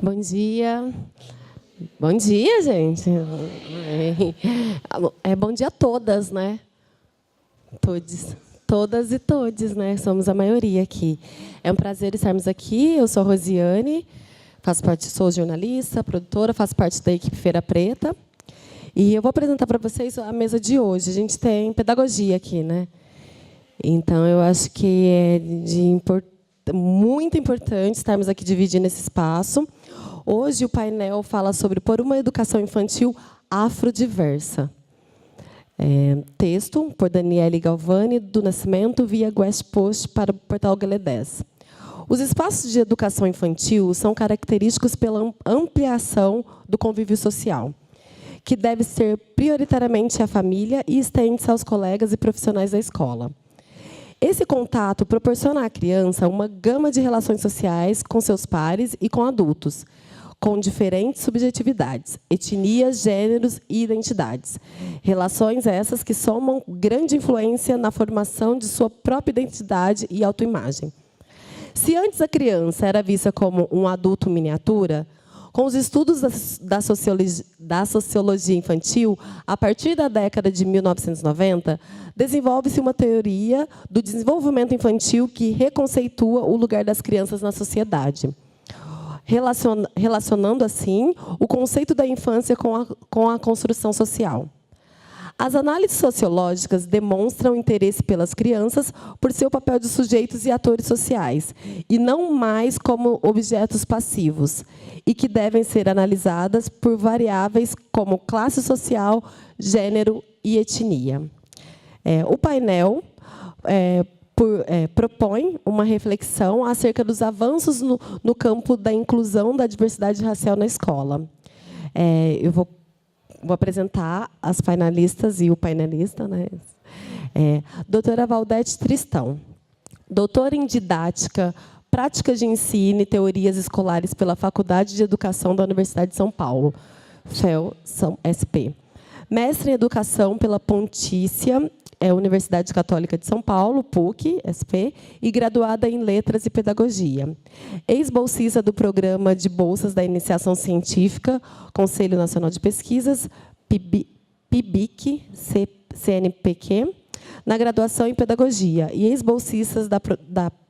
Bom dia. Bom dia, gente. Bom dia a todas, né? Todes. Todas e todes, né? Somos a maioria aqui. É um prazer estarmos aqui. Eu sou a Rosiane, sou jornalista, produtora, faço parte da equipe Feira Preta. E eu vou apresentar para vocês a mesa de hoje. A gente tem pedagogia aqui, né? Então, eu acho que é muito importante estarmos aqui dividindo esse espaço. Hoje, o painel fala sobre Por uma Educação Infantil Afrodiversa. Texto por Daniele Galvani, do Nascimento, via Guest Post para o portal Galé 10. Os espaços de educação infantil são característicos pela ampliação do convívio social, que deve ser prioritariamente a família e estende-se aos colegas e profissionais da escola. Esse contato proporciona à criança uma gama de relações sociais com seus pares e com adultos, com diferentes subjetividades, etnias, gêneros e identidades. Relações essas que somam grande influência na formação de sua própria identidade e autoimagem. Se antes a criança era vista como um adulto miniatura, com os estudos da sociologia infantil, a partir da década de 1990, desenvolve-se uma teoria do desenvolvimento infantil que reconceitua o lugar das crianças na sociedade, relacionando, assim, o conceito da infância com a construção social. As análises sociológicas demonstram interesse pelas crianças por seu papel de sujeitos e atores sociais, e não mais como objetos passivos, e que devem ser analisadas por variáveis como classe social, gênero e etnia. O painel propõe uma reflexão acerca dos avanços no campo da inclusão da diversidade racial na escola. Eu vou apresentar as finalistas e o painelista, né? Doutora Valdete Tristão, doutora em Didática, Práticas de Ensino e Teorias Escolares pela Faculdade de Educação da Universidade de São Paulo, FEL-SP. Mestre em Educação pela Pontícia Universidade Católica de São Paulo, PUC-SP, e graduada em Letras e Pedagogia. Ex-bolsista do Programa de Bolsas da Iniciação Científica, Conselho Nacional de Pesquisas, PIBIC, CNPq, na graduação em Pedagogia, e ex-bolsistas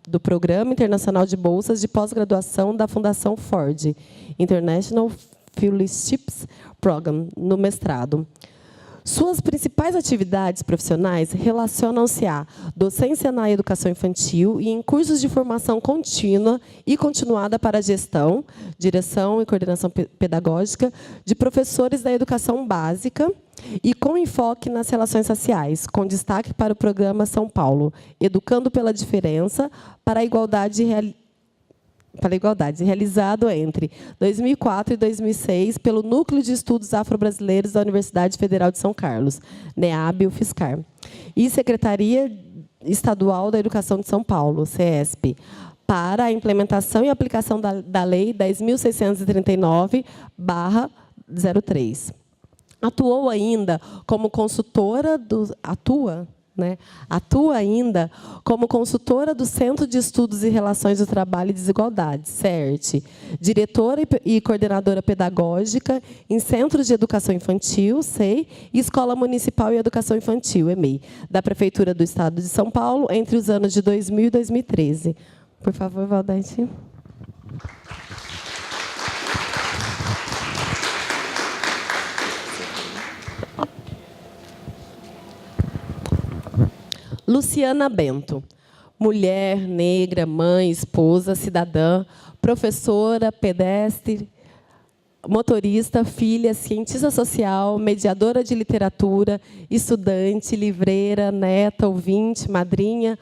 do Programa Internacional de Bolsas de Pós-Graduação da Fundação Ford, International Fellowships Program, no mestrado. Suas principais atividades profissionais relacionam-se à docência na educação infantil e em cursos de formação contínua e continuada para a gestão, direção e coordenação pedagógica de professores da educação básica e com enfoque nas relações sociais, com destaque para o programa São Paulo, Educando pela Diferença para a Igualdade realizado entre 2004 e 2006 pelo Núcleo de Estudos Afro-Brasileiros da Universidade Federal de São Carlos, NEAB-UFSCar, e Secretaria Estadual da Educação de São Paulo, CESP, para a implementação e aplicação da Lei 10.639/03. Atuou ainda como consultora Atua ainda como consultora do Centro de Estudos e Relações do Trabalho e Desigualdade, CERT, diretora e coordenadora pedagógica em Centros de Educação Infantil, SEI, e Escola Municipal de Educação Infantil, EMEI, da Prefeitura do Estado de São Paulo, entre os anos de 2000 e 2013. Por favor, Valdete. Luciana Bento, mulher, negra, mãe, esposa, cidadã, professora, pedestre, motorista, filha, cientista social, mediadora de literatura, estudante, livreira, neta, ouvinte, madrinha,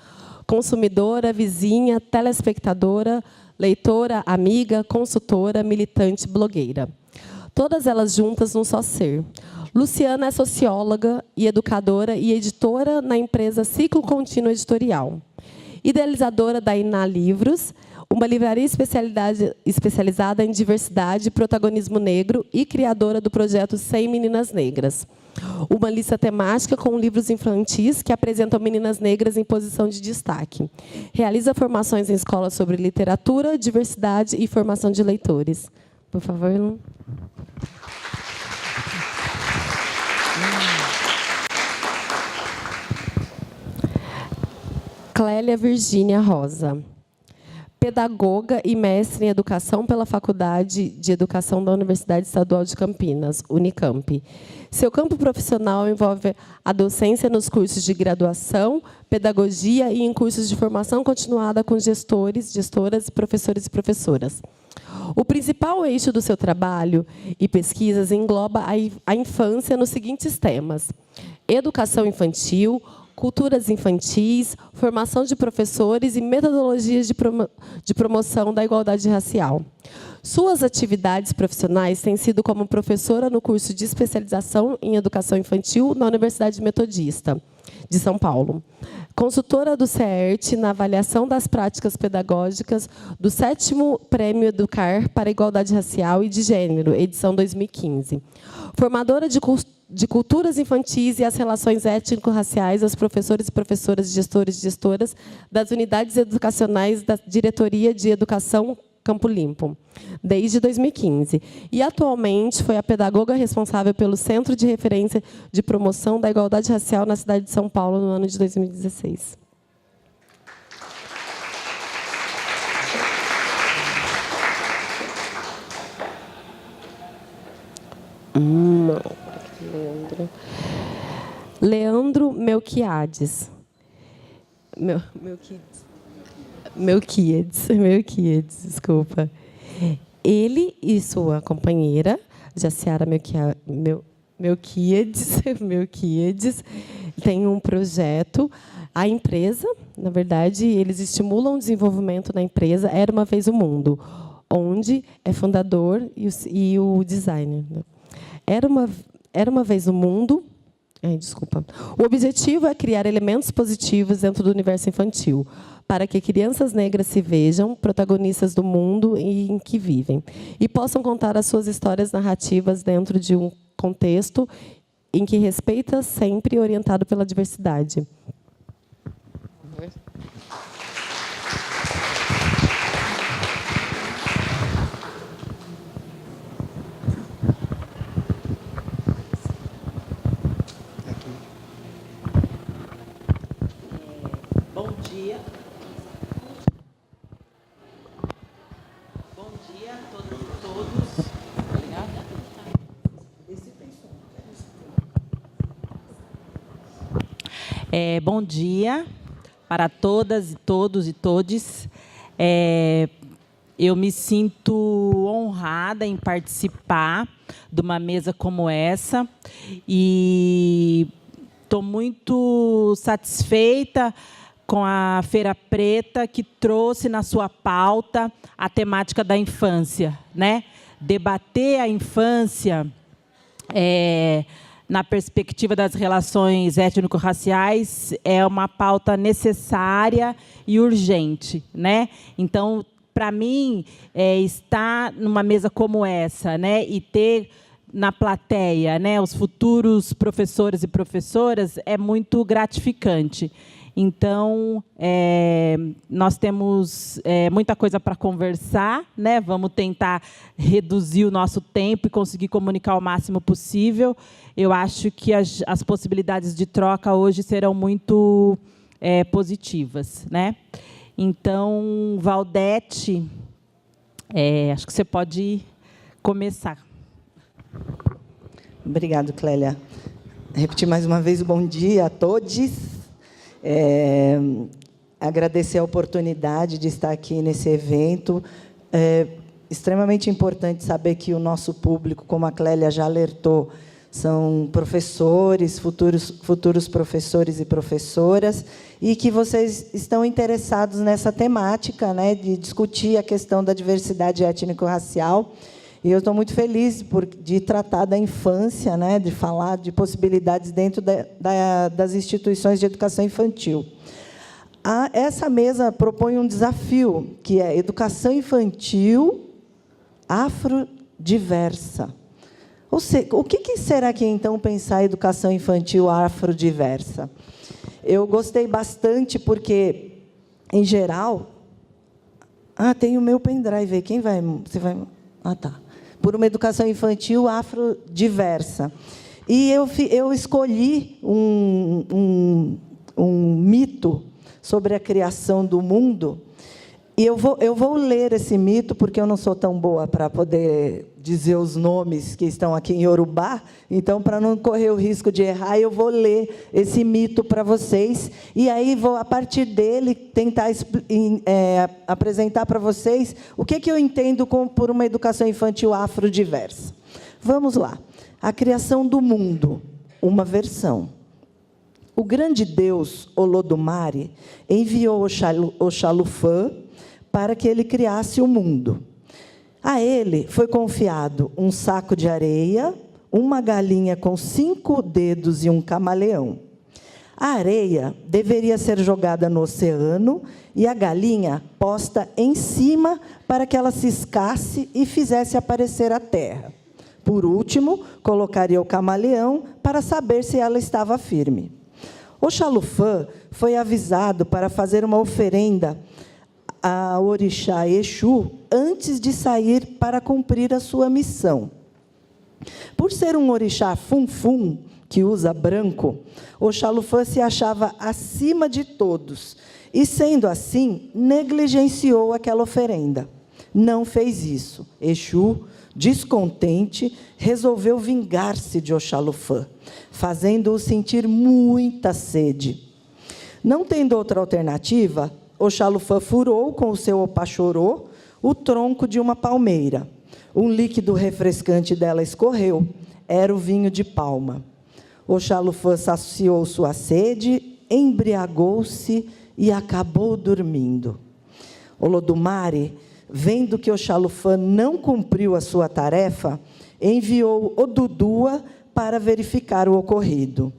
consumidora, vizinha, telespectadora, leitora, amiga, consultora, militante, blogueira. Todas elas juntas num só ser. Luciana é socióloga e educadora e editora na empresa Ciclo Contínuo Editorial. Idealizadora da Iná Livros, uma livraria especializada em diversidade e protagonismo negro, e criadora do projeto 100 Meninas Negras, uma lista temática com livros infantis que apresentam meninas negras em posição de destaque. Realiza formações em escolas sobre literatura, diversidade e formação de leitores. Por favor. Clélia Virgínia Rosa, pedagoga e mestre em Educação pela Faculdade de Educação da Universidade Estadual de Campinas, Unicamp. Seu campo profissional envolve a docência nos cursos de graduação, pedagogia e em cursos de formação continuada com gestores, gestoras, professores e professoras. O principal eixo do seu trabalho e pesquisas engloba a infância nos seguintes temas: educação infantil, culturas infantis, formação de professores e metodologias de promoção da igualdade racial. Suas atividades profissionais têm sido como professora no curso de especialização em educação infantil na Universidade Metodista de São Paulo. Consultora do CEERT na avaliação das práticas pedagógicas do 7º Prêmio Educar para a Igualdade Racial e de Gênero, edição 2015. Formadora de culturas infantis e as relações étnico-raciais aos professores e professoras, gestores e gestoras das unidades educacionais da Diretoria de Educação Campo Limpo, desde 2015. E, atualmente, foi a pedagoga responsável pelo Centro de Referência de Promoção da Igualdade Racial na cidade de São Paulo, no ano de 2016. Leandro Melquiades. Melquiades, desculpa. Ele e sua companheira, Jaciara Melquiades, têm um projeto. A empresa, na verdade, eles estimulam o desenvolvimento na empresa Era Uma Vez o Mundo, onde é fundador e o designer. Era uma vez o mundo. Desculpa. O objetivo é criar elementos positivos dentro do universo infantil, para que crianças negras se vejam protagonistas do mundo em que vivem e possam contar as suas histórias narrativas dentro de um contexto em que respeita sempre orientado pela diversidade. Bom dia para todas e todos e todes. Eu me sinto honrada em participar de uma mesa como essa e estou muito satisfeita com a Feira Preta, que trouxe na sua pauta a temática da infância, né? Debater a infância na perspectiva das relações étnico-raciais é uma pauta necessária e urgente, né? Então, para mim, estar numa mesa como essa, né, e ter na plateia, né, os futuros professores e professoras é muito gratificante. Então, nós temos muita coisa para conversar, né? Vamos tentar reduzir o nosso tempo e conseguir comunicar o máximo possível. Eu acho que as possibilidades de troca hoje serão muito positivas, né? Então, Valdete, acho que você pode começar. Obrigada, Clélia. Repetir mais uma vez o bom dia a todos. Agradecer a oportunidade de estar aqui nesse evento. É extremamente importante saber que o nosso público, como a Clélia já alertou, são professores, futuros professores e professoras, e que vocês estão interessados nessa temática, né, de discutir a questão da diversidade étnico-racial. E eu estou muito feliz de tratar da infância, né, de falar de possibilidades dentro das instituições de educação infantil. Essa mesa propõe um desafio, que é educação infantil afrodiversa. Ou seja, o que será que, então, pensar educação infantil afrodiversa? Eu gostei bastante porque, em geral... tem o meu pendrive aí. Quem vai... Você vai... tá. por uma educação infantil afrodiversa. E eu escolhi um mito sobre a criação do mundo, e eu vou ler esse mito, porque eu não sou tão boa para poder dizer os nomes que estão aqui em Iorubá, então, para não correr o risco de errar, eu vou ler esse mito para vocês, e aí vou, a partir dele, tentar apresentar para vocês o que eu entendo por uma educação infantil afrodiversa. Vamos lá. A criação do mundo, uma versão. O grande deus Olodumare enviou Oxalufã para que ele criasse o mundo. A ele foi confiado um saco de areia, uma galinha com 5 dedos e um camaleão. A areia deveria ser jogada no oceano e a galinha posta em cima para que ela ciscasse e fizesse aparecer a terra. Por último, colocaria o camaleão para saber se ela estava firme. Oxalufã foi avisado para fazer uma oferenda a orixá Exu antes de sair para cumprir a sua missão. Por ser um orixá funfum, que usa branco, Oxalufã se achava acima de todos e, sendo assim, negligenciou aquela oferenda. Não fez isso. Exu, descontente, resolveu vingar-se de Oxalufã, fazendo-o sentir muita sede. Não tendo outra alternativa, Oxalufã furou com o seu opachorô o tronco de uma palmeira. Um líquido refrescante dela escorreu. Era o vinho de palma. Oxalufã saciou sua sede, embriagou-se e acabou dormindo. Olodumare, vendo que Oxalufã não cumpriu a sua tarefa, enviou Odudua para verificar o ocorrido.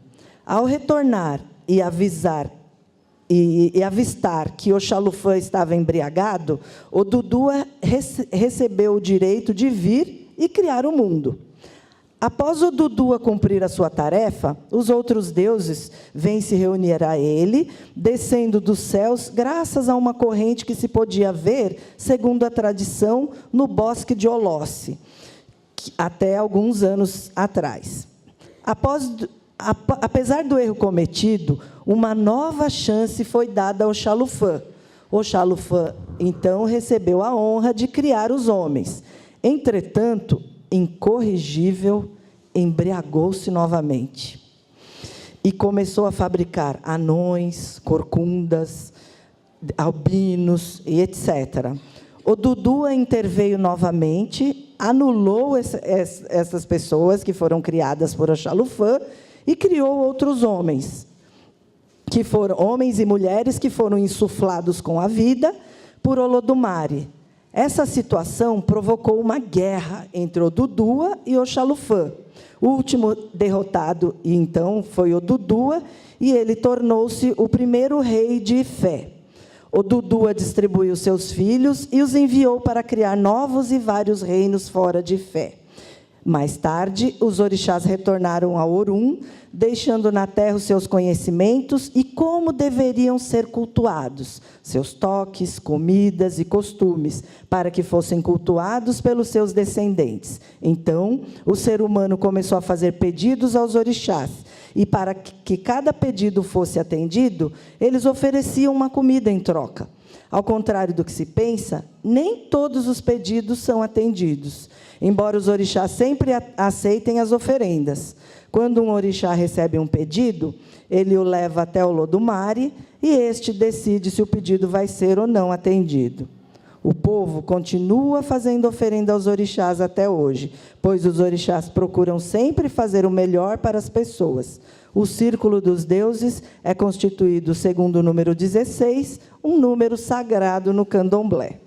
Ao retornar e avistar que Oxalufã estava embriagado, Odudua recebeu o direito de vir e criar o mundo. Após Odudua cumprir a sua tarefa, os outros deuses vêm se reunir a ele, descendo dos céus, graças a uma corrente que se podia ver, segundo a tradição, no bosque de Olósse, até alguns anos atrás. Apesar do erro cometido, uma nova chance foi dada ao Oxalufã. Oxalufã, então, recebeu a honra de criar os homens. Entretanto, incorrigível, embriagou-se novamente e começou a fabricar anões, corcundas, albinos e etc. Odudua interveio novamente, anulou essas pessoas que foram criadas por Oxalufã e criou outros homens, que foram homens e mulheres que foram insuflados com a vida por Olodumare. Essa situação provocou uma guerra entre Odudua e Oxalufã. O último derrotado, então, foi Odudua, e ele tornou-se o primeiro rei de Ifé. Odudua distribuiu seus filhos e os enviou para criar novos e vários reinos fora de Ifé. Mais tarde, os orixás retornaram a Orum, deixando na terra os seus conhecimentos e como deveriam ser cultuados, seus toques, comidas e costumes, para que fossem cultuados pelos seus descendentes. Então, o ser humano começou a fazer pedidos aos orixás, e para que cada pedido fosse atendido, eles ofereciam uma comida em troca. Ao contrário do que se pensa, nem todos os pedidos são atendidos, embora os orixás sempre aceitem as oferendas. Quando um orixá recebe um pedido, ele o leva até Olodumare e este decide se o pedido vai ser ou não atendido. O povo continua fazendo oferenda aos orixás até hoje, pois os orixás procuram sempre fazer o melhor para as pessoas. O círculo dos deuses é constituído, segundo o número 16, um número sagrado no candomblé.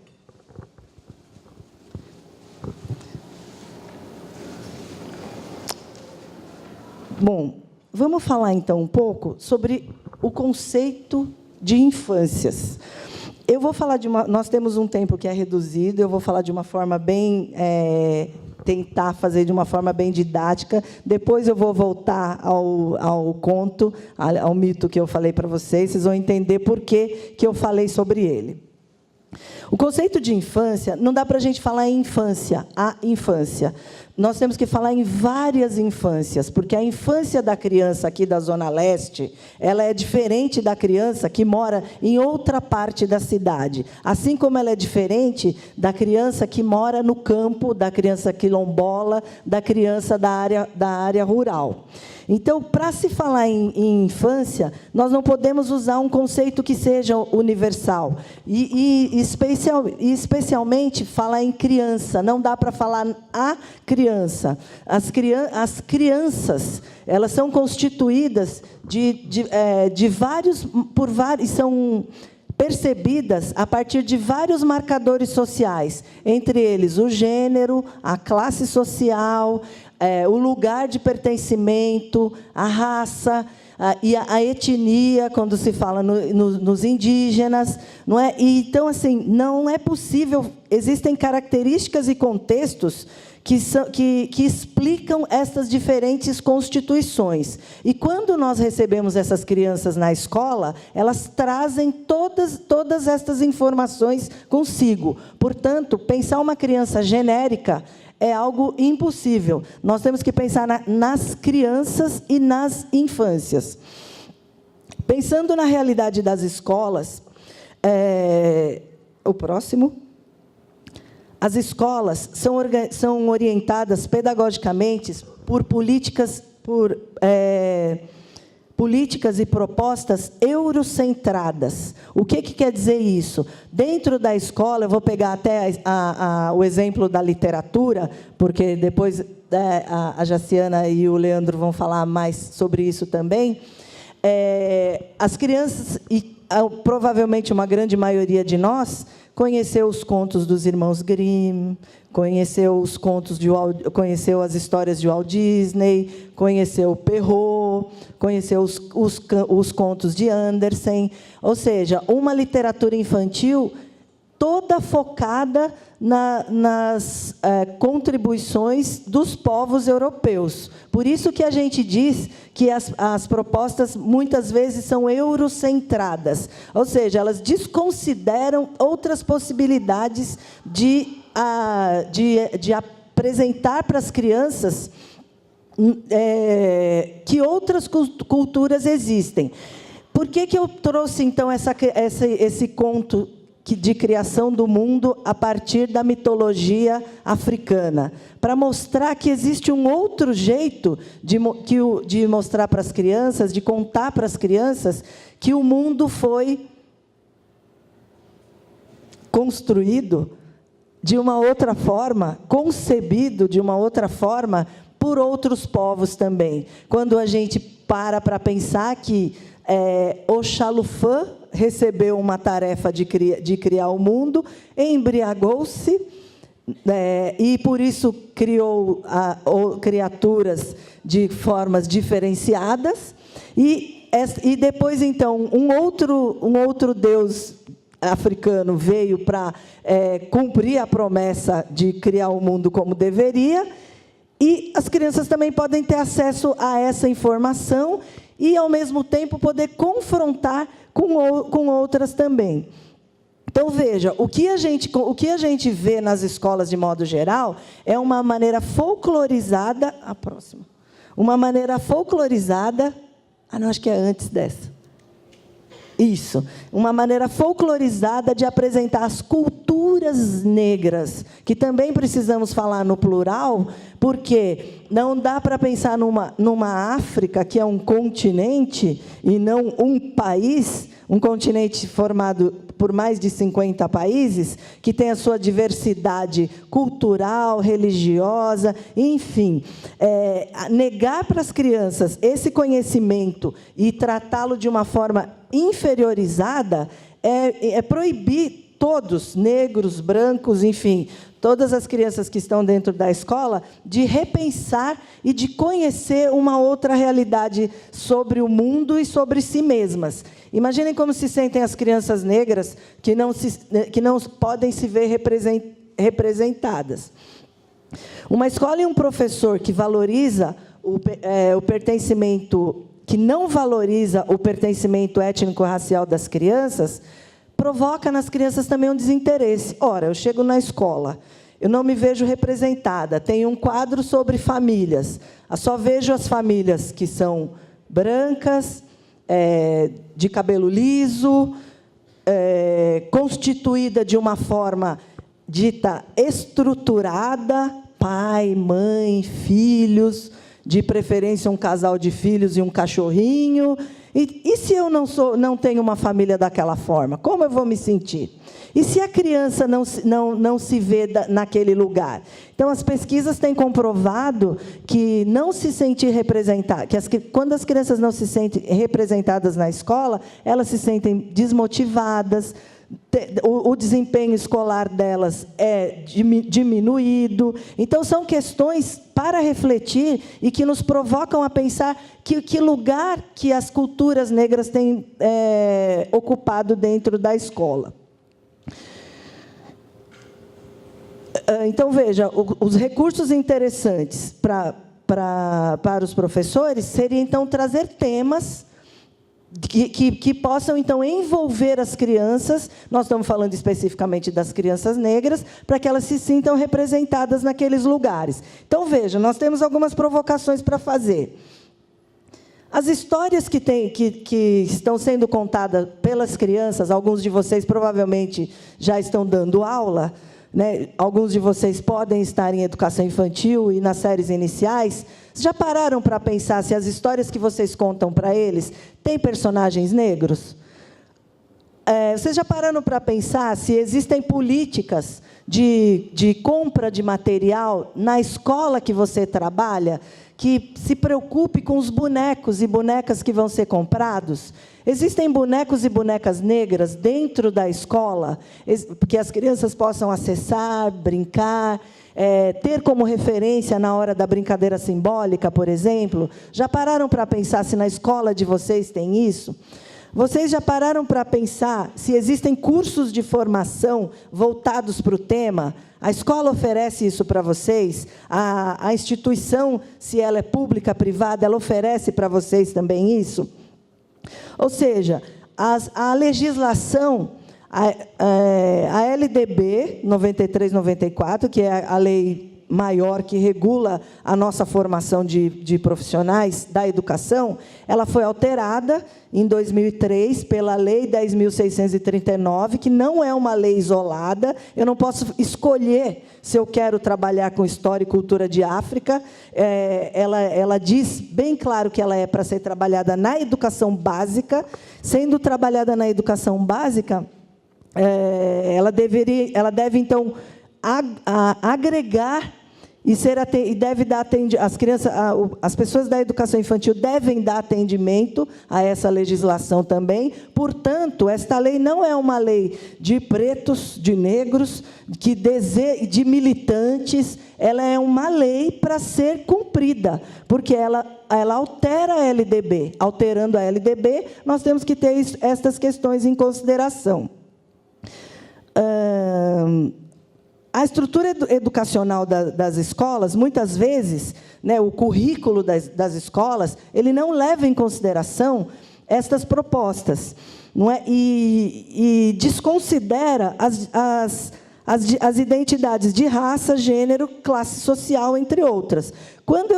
Bom, vamos falar, então, um pouco sobre o conceito de infâncias. Eu vou falar nós temos um tempo que é reduzido, eu vou falar de uma forma bem... tentar fazer de uma forma bem didática. Depois eu vou voltar ao conto, ao mito que eu falei para vocês. Vocês vão entender por que eu falei sobre ele. O conceito de infância, não dá para a gente falar em infância, a infância. Nós temos que falar em várias infâncias, porque a infância da criança aqui da Zona Leste, ela é diferente da criança que mora em outra parte da cidade. Assim como ela é diferente da criança que mora no campo, da criança quilombola, da criança da área rural. Então, para se falar em infância, nós não podemos usar um conceito que seja universal. E especialmente, falar em criança. Não dá para falar a criança. As crianças, elas são constituídas de vários... são percebidas a partir de vários marcadores sociais, entre eles o gênero, a classe social, o lugar de pertencimento, a raça e a etnia, quando se fala nos indígenas, não é? E, então, assim, não é possível, existem características e contextos que explicam essas diferentes constituições. E, quando nós recebemos essas crianças na escola, elas trazem todas estas informações consigo. Portanto, pensar uma criança genérica é algo impossível. Nós temos que pensar nas crianças e nas infâncias. Pensando na realidade das escolas, o próximo... As escolas são orientadas pedagogicamente por políticas e propostas eurocentradas. O que quer dizer isso? Dentro da escola, eu vou pegar até o exemplo da literatura, porque depois a Jaciana e o Leandro vão falar mais sobre isso também. As crianças, e provavelmente uma grande maioria de nós, conheceu os contos dos irmãos Grimm, conheceu as histórias de Walt Disney, conheceu o Perrault, conheceu os contos de Andersen, ou seja, uma literatura infantil toda focada nas contribuições dos povos europeus. Por isso que a gente diz que as propostas, muitas vezes, são eurocentradas, ou seja, elas desconsideram outras possibilidades de apresentar para as crianças que outras culturas existem. Por que eu trouxe, então, esse conto de criação do mundo a partir da mitologia africana? Para mostrar que existe um outro jeito de mostrar para as crianças, de contar para as crianças, que o mundo foi construído de uma outra forma, concebido de uma outra forma, por outros povos também. Quando a gente para pensar que Oxalufã recebeu uma tarefa de criar o mundo, embriagou-se, e, por isso, criou criaturas de formas diferenciadas, e depois, então, um outro deus africano veio para cumprir a promessa de criar o mundo como deveria, e as crianças também podem ter acesso a essa informação e, ao mesmo tempo, poder confrontar com outras também. Então, veja, o que a gente vê nas escolas, de modo geral, é uma maneira folclorizada... A próxima. Uma maneira folclorizada... não, acho que é antes dessa. Isso. Uma maneira folclorizada de apresentar as culturas negras, que também precisamos falar no plural, porque não dá para pensar numa África, que é um continente, e não um país, um continente formado por mais de 50 países, que tem a sua diversidade cultural, religiosa, enfim. Negar para as crianças esse conhecimento e tratá-lo de uma forma inferiorizada é proibir todos, negros, brancos, enfim, todas as crianças que estão dentro da escola, de repensar e de conhecer uma outra realidade sobre o mundo e sobre si mesmas. Imaginem como se sentem as crianças negras que não podem se ver representadas. Uma escola e um professor que valoriza o pertencimento, que não valoriza o pertencimento étnico-racial das crianças, provoca nas crianças também um desinteresse. Ora, eu chego na escola, eu não me vejo representada, tem um quadro sobre famílias, eu só vejo as famílias que são brancas, de cabelo liso, constituída de uma forma dita estruturada, pai, mãe, filhos, de preferência um casal de filhos e um cachorrinho. E se eu não tenho uma família daquela forma, como eu vou me sentir? E se a criança não se vê naquele lugar? Então, as pesquisas têm comprovado que não se sentir representada, quando as crianças não se sentem representadas na escola, elas se sentem desmotivadas, o desempenho escolar delas é diminuído. Então, são questões para refletir e que nos provocam a pensar que lugar que as culturas negras têm ocupado dentro da escola. Então, veja, os recursos interessantes para os professores seria, então, trazer temas que possam, então, envolver as crianças, nós estamos falando especificamente das crianças negras, para que elas se sintam representadas naqueles lugares. Então, veja, nós temos algumas provocações para fazer. As histórias que estão sendo contadas pelas crianças, alguns de vocês provavelmente já estão dando aula, né? Alguns de vocês podem estar em educação infantil e nas séries iniciais. Já pararam para pensar se as histórias que vocês contam para eles têm personagens negros? Vocês já pararam para pensar se existem políticas de compra de material na escola que você trabalha, que se preocupe com os bonecos e bonecas que vão ser comprados? Existem bonecos e bonecas negras dentro da escola, que as crianças possam acessar, brincar, ter como referência na hora da brincadeira simbólica, por exemplo? Já pararam para pensar se na escola de vocês tem isso? Vocês já pararam para pensar se existem cursos de formação voltados para o tema? A escola oferece isso para vocês? A instituição, se ela é pública, privada, ela oferece para vocês também isso? Ou seja, a legislação, a LDB 93/94, que é a lei maior que regula a nossa formação de profissionais da educação, ela foi alterada em 2003 pela Lei 10.639, que não é uma lei isolada. Eu não posso escolher se eu quero trabalhar com história e cultura de África. Ela diz bem claro que ela é para ser trabalhada na educação básica. Sendo trabalhada na educação básica, ela deve, então, agregar e deve dar as pessoas da educação infantil devem dar atendimento a essa legislação também. Portanto, esta lei não é uma lei de pretos, de negros, de militantes. Ela é uma lei para ser cumprida, porque ela altera a LDB. Alterando a LDB, nós temos que ter estas questões em consideração. A estrutura educacional das escolas, muitas vezes, né, o currículo das escolas, ele não leva em consideração estas propostas, não é? E desconsidera as identidades de raça, gênero, classe social, entre outras. Quando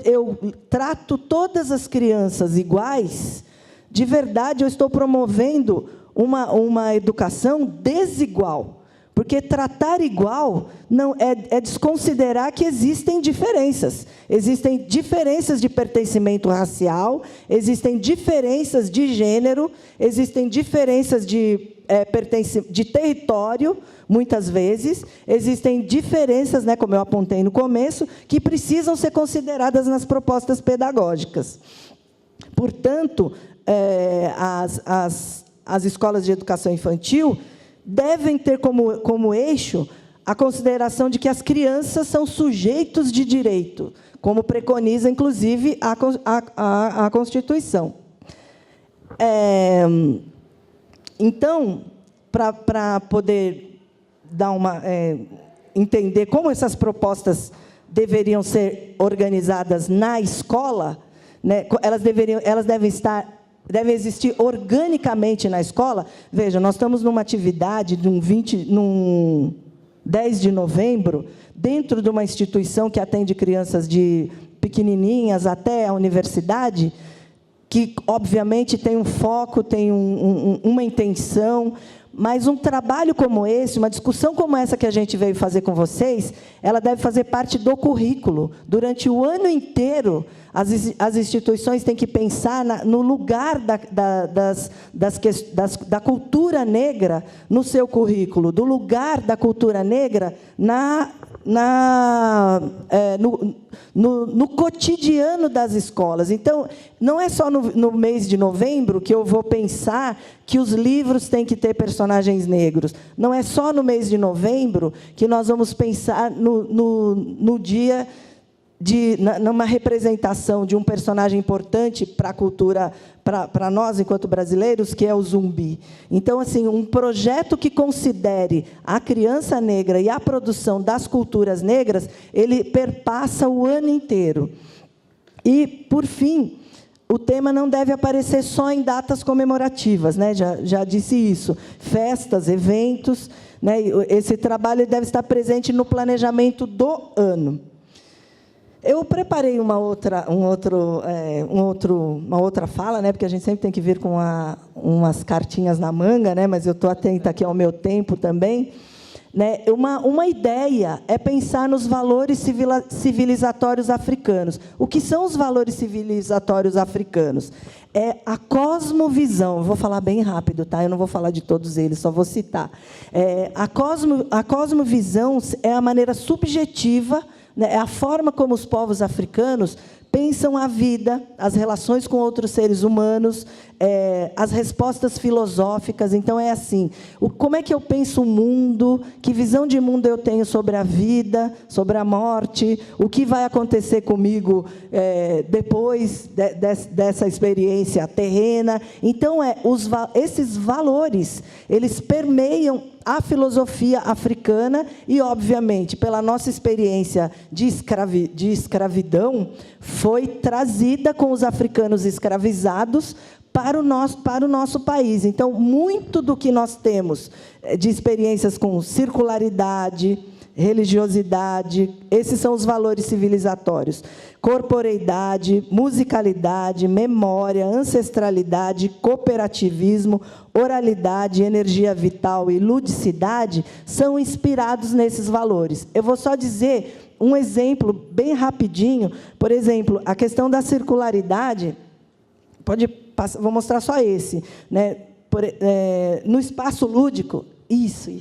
eu trato todas as crianças iguais, de verdade, eu estou promovendo uma educação desigual. Porque tratar igual não é desconsiderar que existem diferenças. Existem diferenças de pertencimento racial, existem diferenças de gênero, existem diferenças de território, muitas vezes. Existem diferenças, né, como eu apontei no começo, que precisam ser consideradas nas propostas pedagógicas. Portanto, as escolas de educação infantil devem ter como eixo a consideração de que as crianças são sujeitos de direito, como preconiza, inclusive, a Constituição. Então, para poder entender como essas propostas deveriam ser organizadas na escola, né, elas devem estar devem existir organicamente na escola. Veja, nós estamos numa atividade de num 10 de novembro, dentro de uma instituição que atende crianças de pequenininhas até a universidade, que, obviamente, tem um foco, tem uma intenção, mas um trabalho como esse, uma discussão como essa que a gente veio fazer com vocês, ela deve fazer parte do currículo. Durante o ano inteiro, as instituições têm que pensar no lugar da cultura negra no seu currículo, do lugar da cultura negra no cotidiano das escolas. Então, não é só no mês de novembro que eu vou pensar que os livros têm que ter personagens negros. Não é só no mês de novembro que nós vamos pensar no dia numa representação de um personagem importante para a cultura, para nós, enquanto brasileiros, que é o Zumbi. Então, assim, um projeto que considere a criança negra e a produção das culturas negras, ele perpassa o ano inteiro. E, por fim, o tema não deve aparecer só em datas comemorativas, né? Já disse isso. Festas, eventos, né? Esse trabalho deve estar presente no planejamento do ano. Eu preparei uma outra fala, né, porque a gente sempre tem que vir com umas cartinhas na manga, né, mas eu estou atenta aqui ao meu tempo também. Né, uma ideia é pensar nos valores civilizatórios africanos. O que são os valores civilizatórios africanos? É a cosmovisão. Eu vou falar bem rápido, tá? Eu não vou falar de todos eles, só vou citar. A cosmovisão é a maneira subjetiva, é a forma como os povos africanos pensam a vida, as relações com outros seres humanos, as respostas filosóficas. Então, é assim, como é que eu penso o mundo, que visão de mundo eu tenho sobre a vida, sobre a morte, o que vai acontecer comigo depois dessa experiência terrena. Então, esses valores, eles permeiam a filosofia africana e, obviamente, pela nossa experiência de escravidão, foi trazida com os africanos escravizados para o nosso país. Então, muito do que nós temos de experiências com circularidade, religiosidade, esses são os valores civilizatórios. Corporeidade, musicalidade, memória, ancestralidade, cooperativismo, oralidade, energia vital e ludicidade são inspirados nesses valores. Eu vou só dizer um exemplo bem rapidinho. Por exemplo, a questão da circularidade, vou mostrar só esse, né? No espaço lúdico, isso.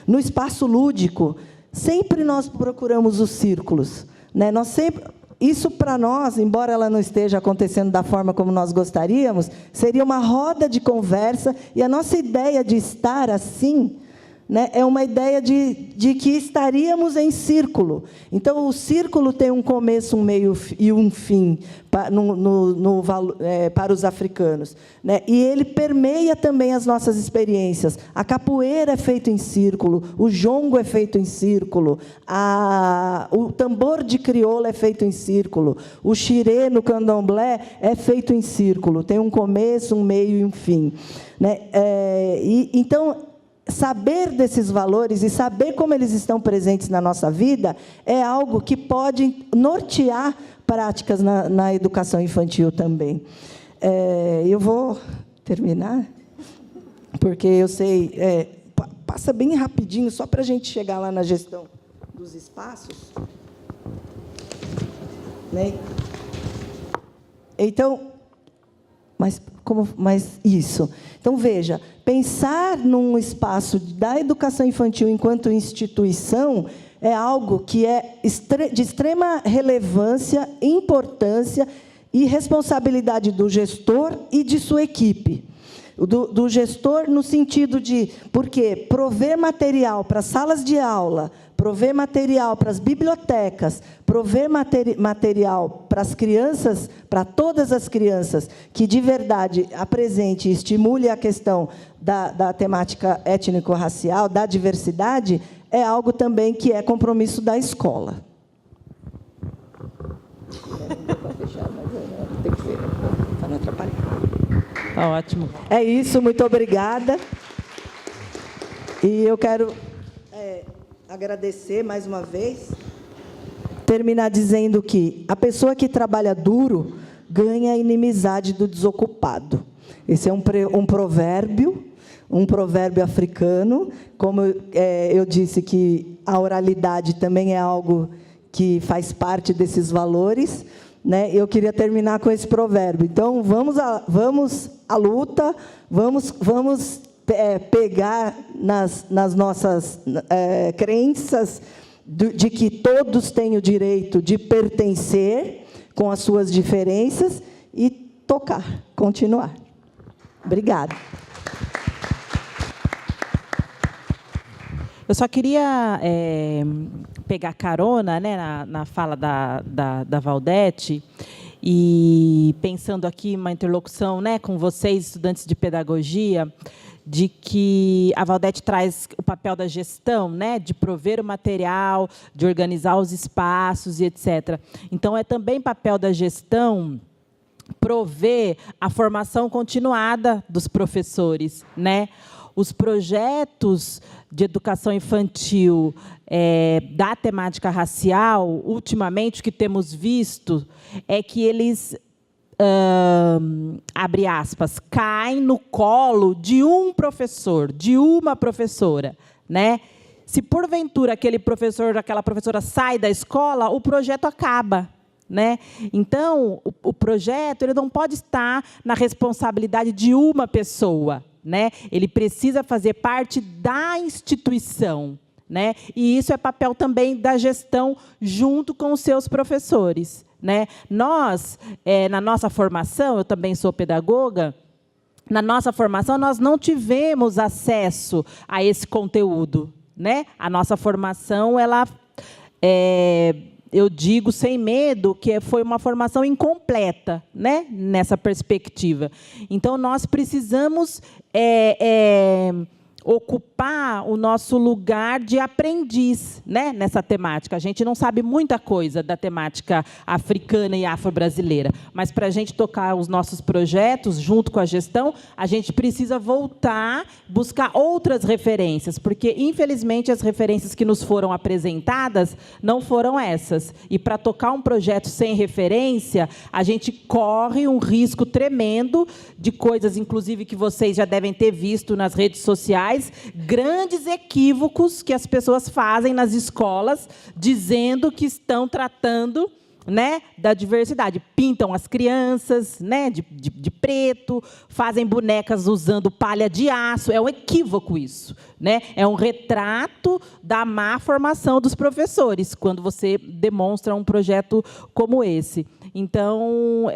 No espaço lúdico, sempre nós procuramos os círculos, né? Isso, para nós, embora ela não esteja acontecendo da forma como nós gostaríamos, seria uma roda de conversa, e a nossa ideia de estar assim, né, é uma ideia de que estaríamos em círculo. Então, o círculo tem um começo, um meio e um fim para os africanos, né? E ele permeia também as nossas experiências. A capoeira é feita em círculo, o jongo é feito em círculo, o tambor de crioula é feito em círculo, o xirê no candomblé é feito em círculo, tem um começo, um meio e um fim, né? Então, saber desses valores e saber como eles estão presentes na nossa vida é algo que pode nortear práticas na educação infantil também. Eu vou terminar, porque eu sei... passa bem rapidinho, só para a gente chegar lá na gestão dos espaços. Né? Então... Mas isso. Então, veja, pensar num espaço da educação infantil enquanto instituição é algo que é de extrema relevância, importância e responsabilidade do gestor e de sua equipe. Do gestor no sentido de, porque prover material para salas de aula, prover material para as bibliotecas, prover material para as crianças, para todas as crianças, que de verdade apresente e estimule a questão da temática étnico-racial, da diversidade, é algo também que é compromisso da escola. Tem que ser, para não atrapalhar. Tá ótimo. É isso, muito obrigada. E eu quero agradecer mais uma vez, terminar dizendo que a pessoa que trabalha duro ganha a inimizade do desocupado. Esse é um provérbio africano. Como eu disse que a oralidade também é algo que faz parte desses valores, né? Eu queria terminar com esse provérbio. Então, vamos à luta, vamos pegar nas nossas crenças de que todos têm o direito de pertencer com as suas diferenças e tocar, continuar. Obrigada. Eu só queria pegar carona, né, na fala da Valdete, e pensando aqui uma interlocução, né, com vocês, estudantes de pedagogia, de que a Valdete traz o papel da gestão, né, de prover o material, de organizar os espaços e etc. Então, é também papel da gestão prover a formação continuada dos professores, né? Os projetos de educação infantil da temática racial, ultimamente, o que temos visto é que eles, abre aspas, caem no colo de um professor, de uma professora, né? Se, porventura, aquele professor, aquela professora sai da escola, o projeto acaba, né? Então, o projeto ele não pode estar na responsabilidade de uma pessoa, né? Ele precisa fazer parte da instituição, né? E isso é papel também da gestão junto com os seus professores, né? Nós, na nossa formação, eu também sou pedagoga, na nossa formação nós não tivemos acesso a esse conteúdo, né? A nossa formação, ela eu digo sem medo que foi uma formação incompleta, né, nessa perspectiva. Então, nós precisamos ocupar o nosso lugar de aprendiz, né, nessa temática. A gente não sabe muita coisa da temática africana e afro-brasileira, mas, para a gente tocar os nossos projetos, junto com a gestão, a gente precisa voltar, buscar outras referências, porque, infelizmente, as referências que nos foram apresentadas não foram essas. E, para tocar um projeto sem referência, a gente corre um risco tremendo de coisas, inclusive, que vocês já devem ter visto nas redes sociais, grandes equívocos que as pessoas fazem nas escolas, dizendo que estão tratando, né, da diversidade. Pintam as crianças, né, de preto, fazem bonecas usando palha de aço. É um equívoco isso, né? É um retrato da má formação dos professores, quando você demonstra um projeto como esse. Então,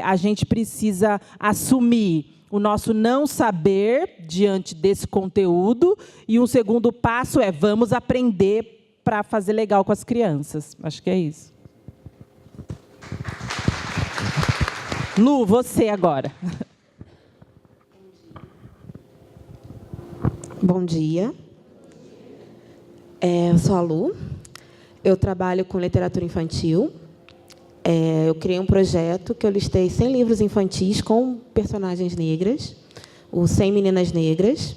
a gente precisa assumir o nosso não saber diante desse conteúdo, e um segundo passo vamos aprender para fazer legal com as crianças. Acho que é isso. Lu, você agora. Bom dia. Eu sou a Lu. Eu trabalho com literatura infantil. Eu criei um projeto que eu listei 100 livros infantis com personagens negras, o 100 Meninas Negras.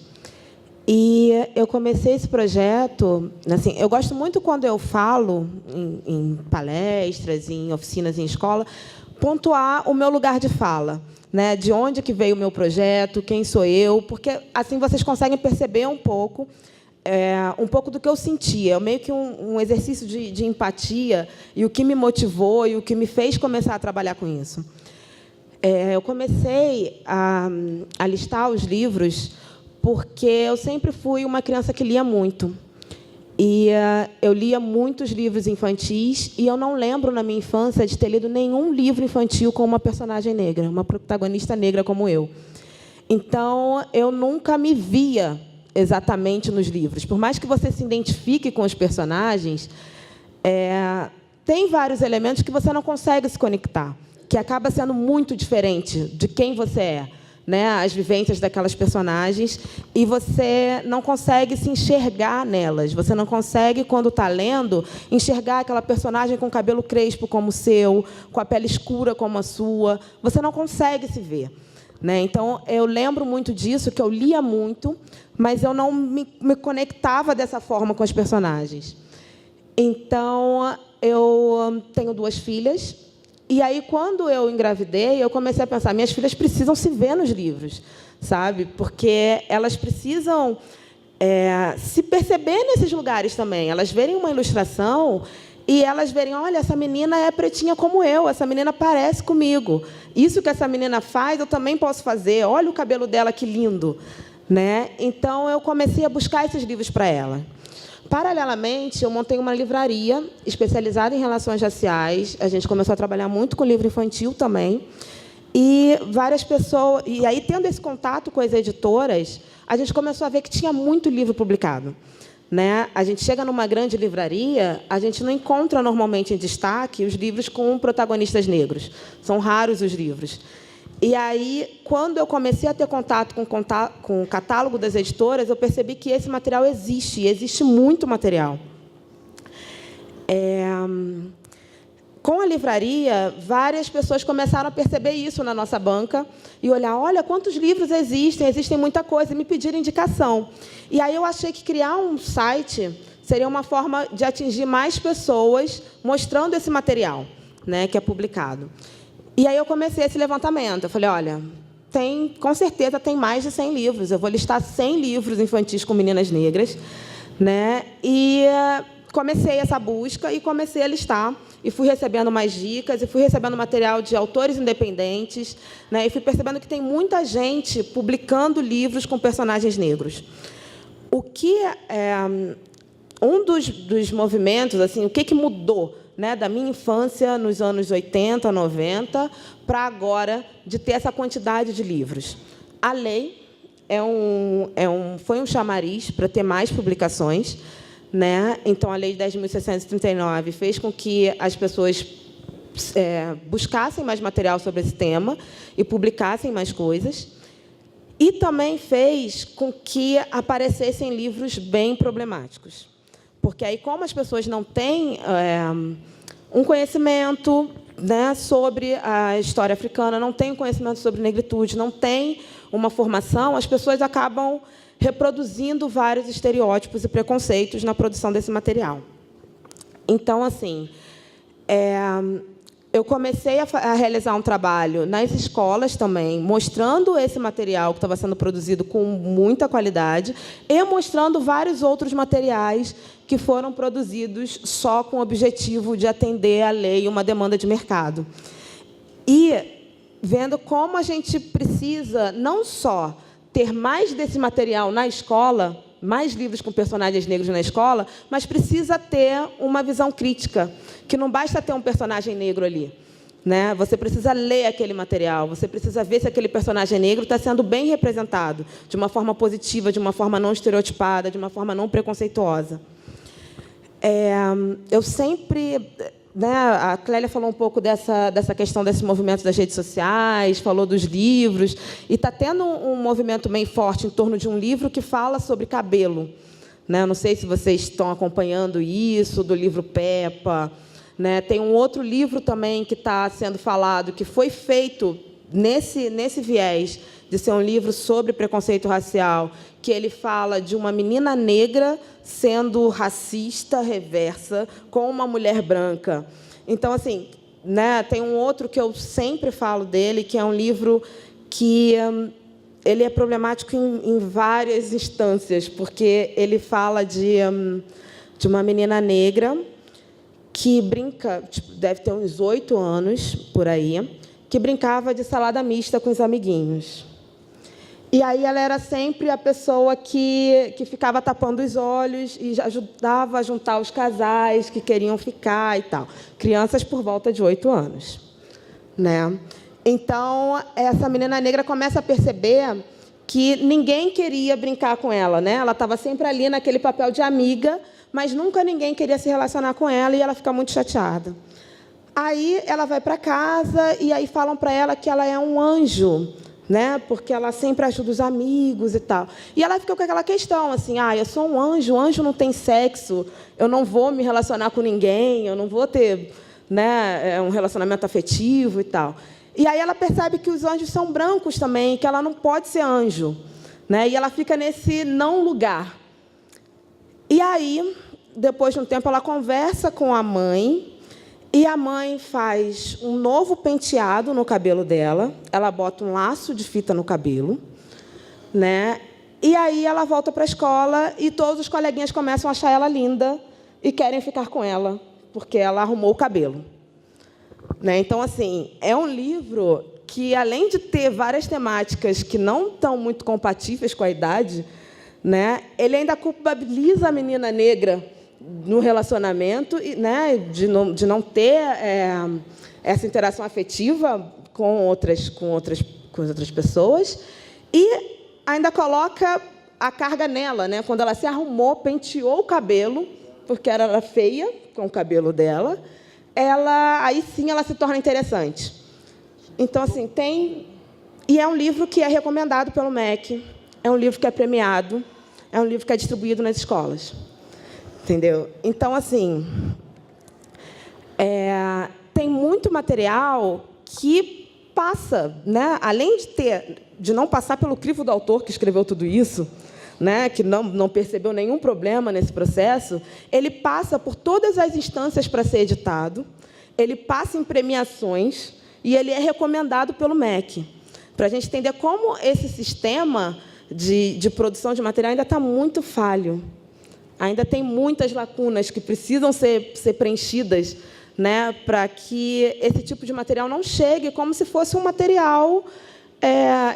E eu comecei esse projeto, assim, eu gosto muito quando eu falo em palestras, em oficinas, em escola, pontuar o meu lugar de fala, né? De onde que veio o meu projeto, quem sou eu, porque assim vocês conseguem perceber um pouco do que eu sentia. É meio que um exercício de empatia, e o que me motivou e o que me fez começar a trabalhar com isso. Eu comecei a listar os livros porque eu sempre fui uma criança que lia muito. E eu lia muitos livros infantis, e eu não lembro, na minha infância, de ter lido nenhum livro infantil com uma personagem negra, uma protagonista negra como eu. Então, eu nunca me via exatamente nos livros. Por mais que você se identifique com os personagens, tem vários elementos que você não consegue se conectar, que acaba sendo muito diferente de quem você é, né? As vivências daquelas personagens, e você não consegue se enxergar nelas. Você não consegue, quando está lendo, enxergar aquela personagem com cabelo crespo como o seu, com a pele escura como a sua. Você não consegue se ver. né? Então, eu lembro muito disso, que eu lia muito, mas eu não me conectava dessa forma com os personagens. Então, eu tenho 2 filhas, e aí, quando eu engravidei, eu comecei a pensar, minhas filhas precisam se ver nos livros, sabe? Porque elas precisam se perceber nesses lugares também. Elas verem uma ilustração e elas verem, olha, essa menina é pretinha como eu, essa menina parece comigo. Isso que essa menina faz, eu também posso fazer. Olha o cabelo dela, que lindo, né? Então, eu comecei a buscar esses livros para ela. Paralelamente, eu montei uma livraria especializada em relações raciais. A gente começou a trabalhar muito com livro infantil também. E várias pessoas... E aí, tendo esse contato com as editoras, a gente começou a ver que tinha muito livro publicado, né? A gente chega numa grande livraria, a gente não encontra normalmente em destaque os livros com protagonistas negros. São raros os livros. E aí, quando eu comecei a ter contato com o catálogo das editoras, eu percebi que esse material existe, e existe muito material. Com a livraria, várias pessoas começaram a perceber isso na nossa banca e olhar, olha, quantos livros existem muita coisa, e me pediram indicação. E aí eu achei que criar um site seria uma forma de atingir mais pessoas mostrando esse material, né, que é publicado. E aí eu comecei esse levantamento. Eu falei, olha, com certeza tem mais de 100 livros. Eu vou listar 100 livros infantis com meninas negras, né? E comecei essa busca e comecei a listar. E fui recebendo mais dicas, e fui recebendo material de autores independentes, né? E fui percebendo que tem muita gente publicando livros com personagens negros. O que um dos movimentos, assim, o que mudou, né, da minha infância, nos anos 80, 90, para agora, de ter essa quantidade de livros? A lei foi um chamariz para ter mais publicações, né? Então, a Lei 10.639 fez com que as pessoas buscassem mais material sobre esse tema e publicassem mais coisas. E também fez com que aparecessem livros bem problemáticos. Porque aí, como as pessoas não têm um conhecimento, né, sobre a história africana, não têm um conhecimento sobre negritude, não têm uma formação, as pessoas acabam reproduzindo vários estereótipos e preconceitos na produção desse material. Então, assim, eu comecei a realizar um trabalho nas escolas também, mostrando esse material que estava sendo produzido com muita qualidade e mostrando vários outros materiais que foram produzidos só com o objetivo de atender a lei e uma demanda de mercado. E vendo como a gente precisa não só ter mais desse material na escola, mais livros com personagens negros na escola, mas precisa ter uma visão crítica, que não basta ter um personagem negro ali, né? Você precisa ler aquele material, você precisa ver se aquele personagem negro está sendo bem representado, de uma forma positiva, de uma forma não estereotipada, de uma forma não preconceituosa. Eu sempre... Né, a Clélia falou um pouco dessa questão desse movimento das redes sociais, falou dos livros, e está tendo um movimento bem forte em torno de um livro que fala sobre cabelo, né? Não sei se vocês estão acompanhando isso, do livro Peppa, né? Tem um outro livro também que está sendo falado, que foi feito nesse viés de ser um livro sobre preconceito racial, que ele fala de uma menina negra sendo racista reversa com uma mulher branca. Então, assim, né, tem um outro que eu sempre falo dele, que é um livro que ele é problemático em várias instâncias, porque ele fala de uma menina negra que brinca, deve ter uns 8 anos, por aí, que brincava de salada mista com os amiguinhos. E aí ela era sempre a pessoa que ficava tapando os olhos e ajudava a juntar os casais que queriam ficar e tal. Crianças por volta de 8 anos, né? Então, essa menina negra começa a perceber que ninguém queria brincar com ela, né? Ela estava sempre ali naquele papel de amiga, mas nunca ninguém queria se relacionar com ela, e ela fica muito chateada. Aí ela vai para casa e aí falam para ela que ela é um anjo, né? Porque ela sempre ajuda os amigos e tal. E ela fica com aquela questão, assim, eu sou um anjo não tem sexo, eu não vou me relacionar com ninguém, eu não vou ter, né, um relacionamento afetivo e tal. E aí ela percebe que os anjos são brancos também, que ela não pode ser anjo, né? E ela fica nesse não lugar. E aí, depois de um tempo, ela conversa com a mãe, e a mãe faz um novo penteado no cabelo dela, ela bota um laço de fita no cabelo, né? E aí ela volta para a escola e todos os coleguinhas começam a achar ela linda e querem ficar com ela, porque ela arrumou o cabelo. Né? Então, assim, é um livro que, além de ter várias temáticas que não estão muito compatíveis com a idade, né, ele ainda culpabiliza a menina negra no relacionamento, né, de não ter essa interação afetiva com outras pessoas, e ainda coloca a carga nela, né, quando ela se arrumou, penteou o cabelo, porque ela era feia com o cabelo dela, aí sim ela se torna interessante. Então, assim, e é um livro que é recomendado pelo MEC, é um livro que é premiado, é um livro que é distribuído nas escolas. Entendeu? Então, assim, tem muito material que passa, né? Além de não passar pelo crivo do autor que escreveu tudo isso, né? Que não percebeu nenhum problema nesse processo, ele passa por todas as instâncias para ser editado, ele passa em premiações e ele é recomendado pelo MEC, para a gente entender como esse sistema de produção de material ainda está muito falho. Ainda tem muitas lacunas que precisam ser preenchidas, né, para que esse tipo de material não chegue como se fosse um material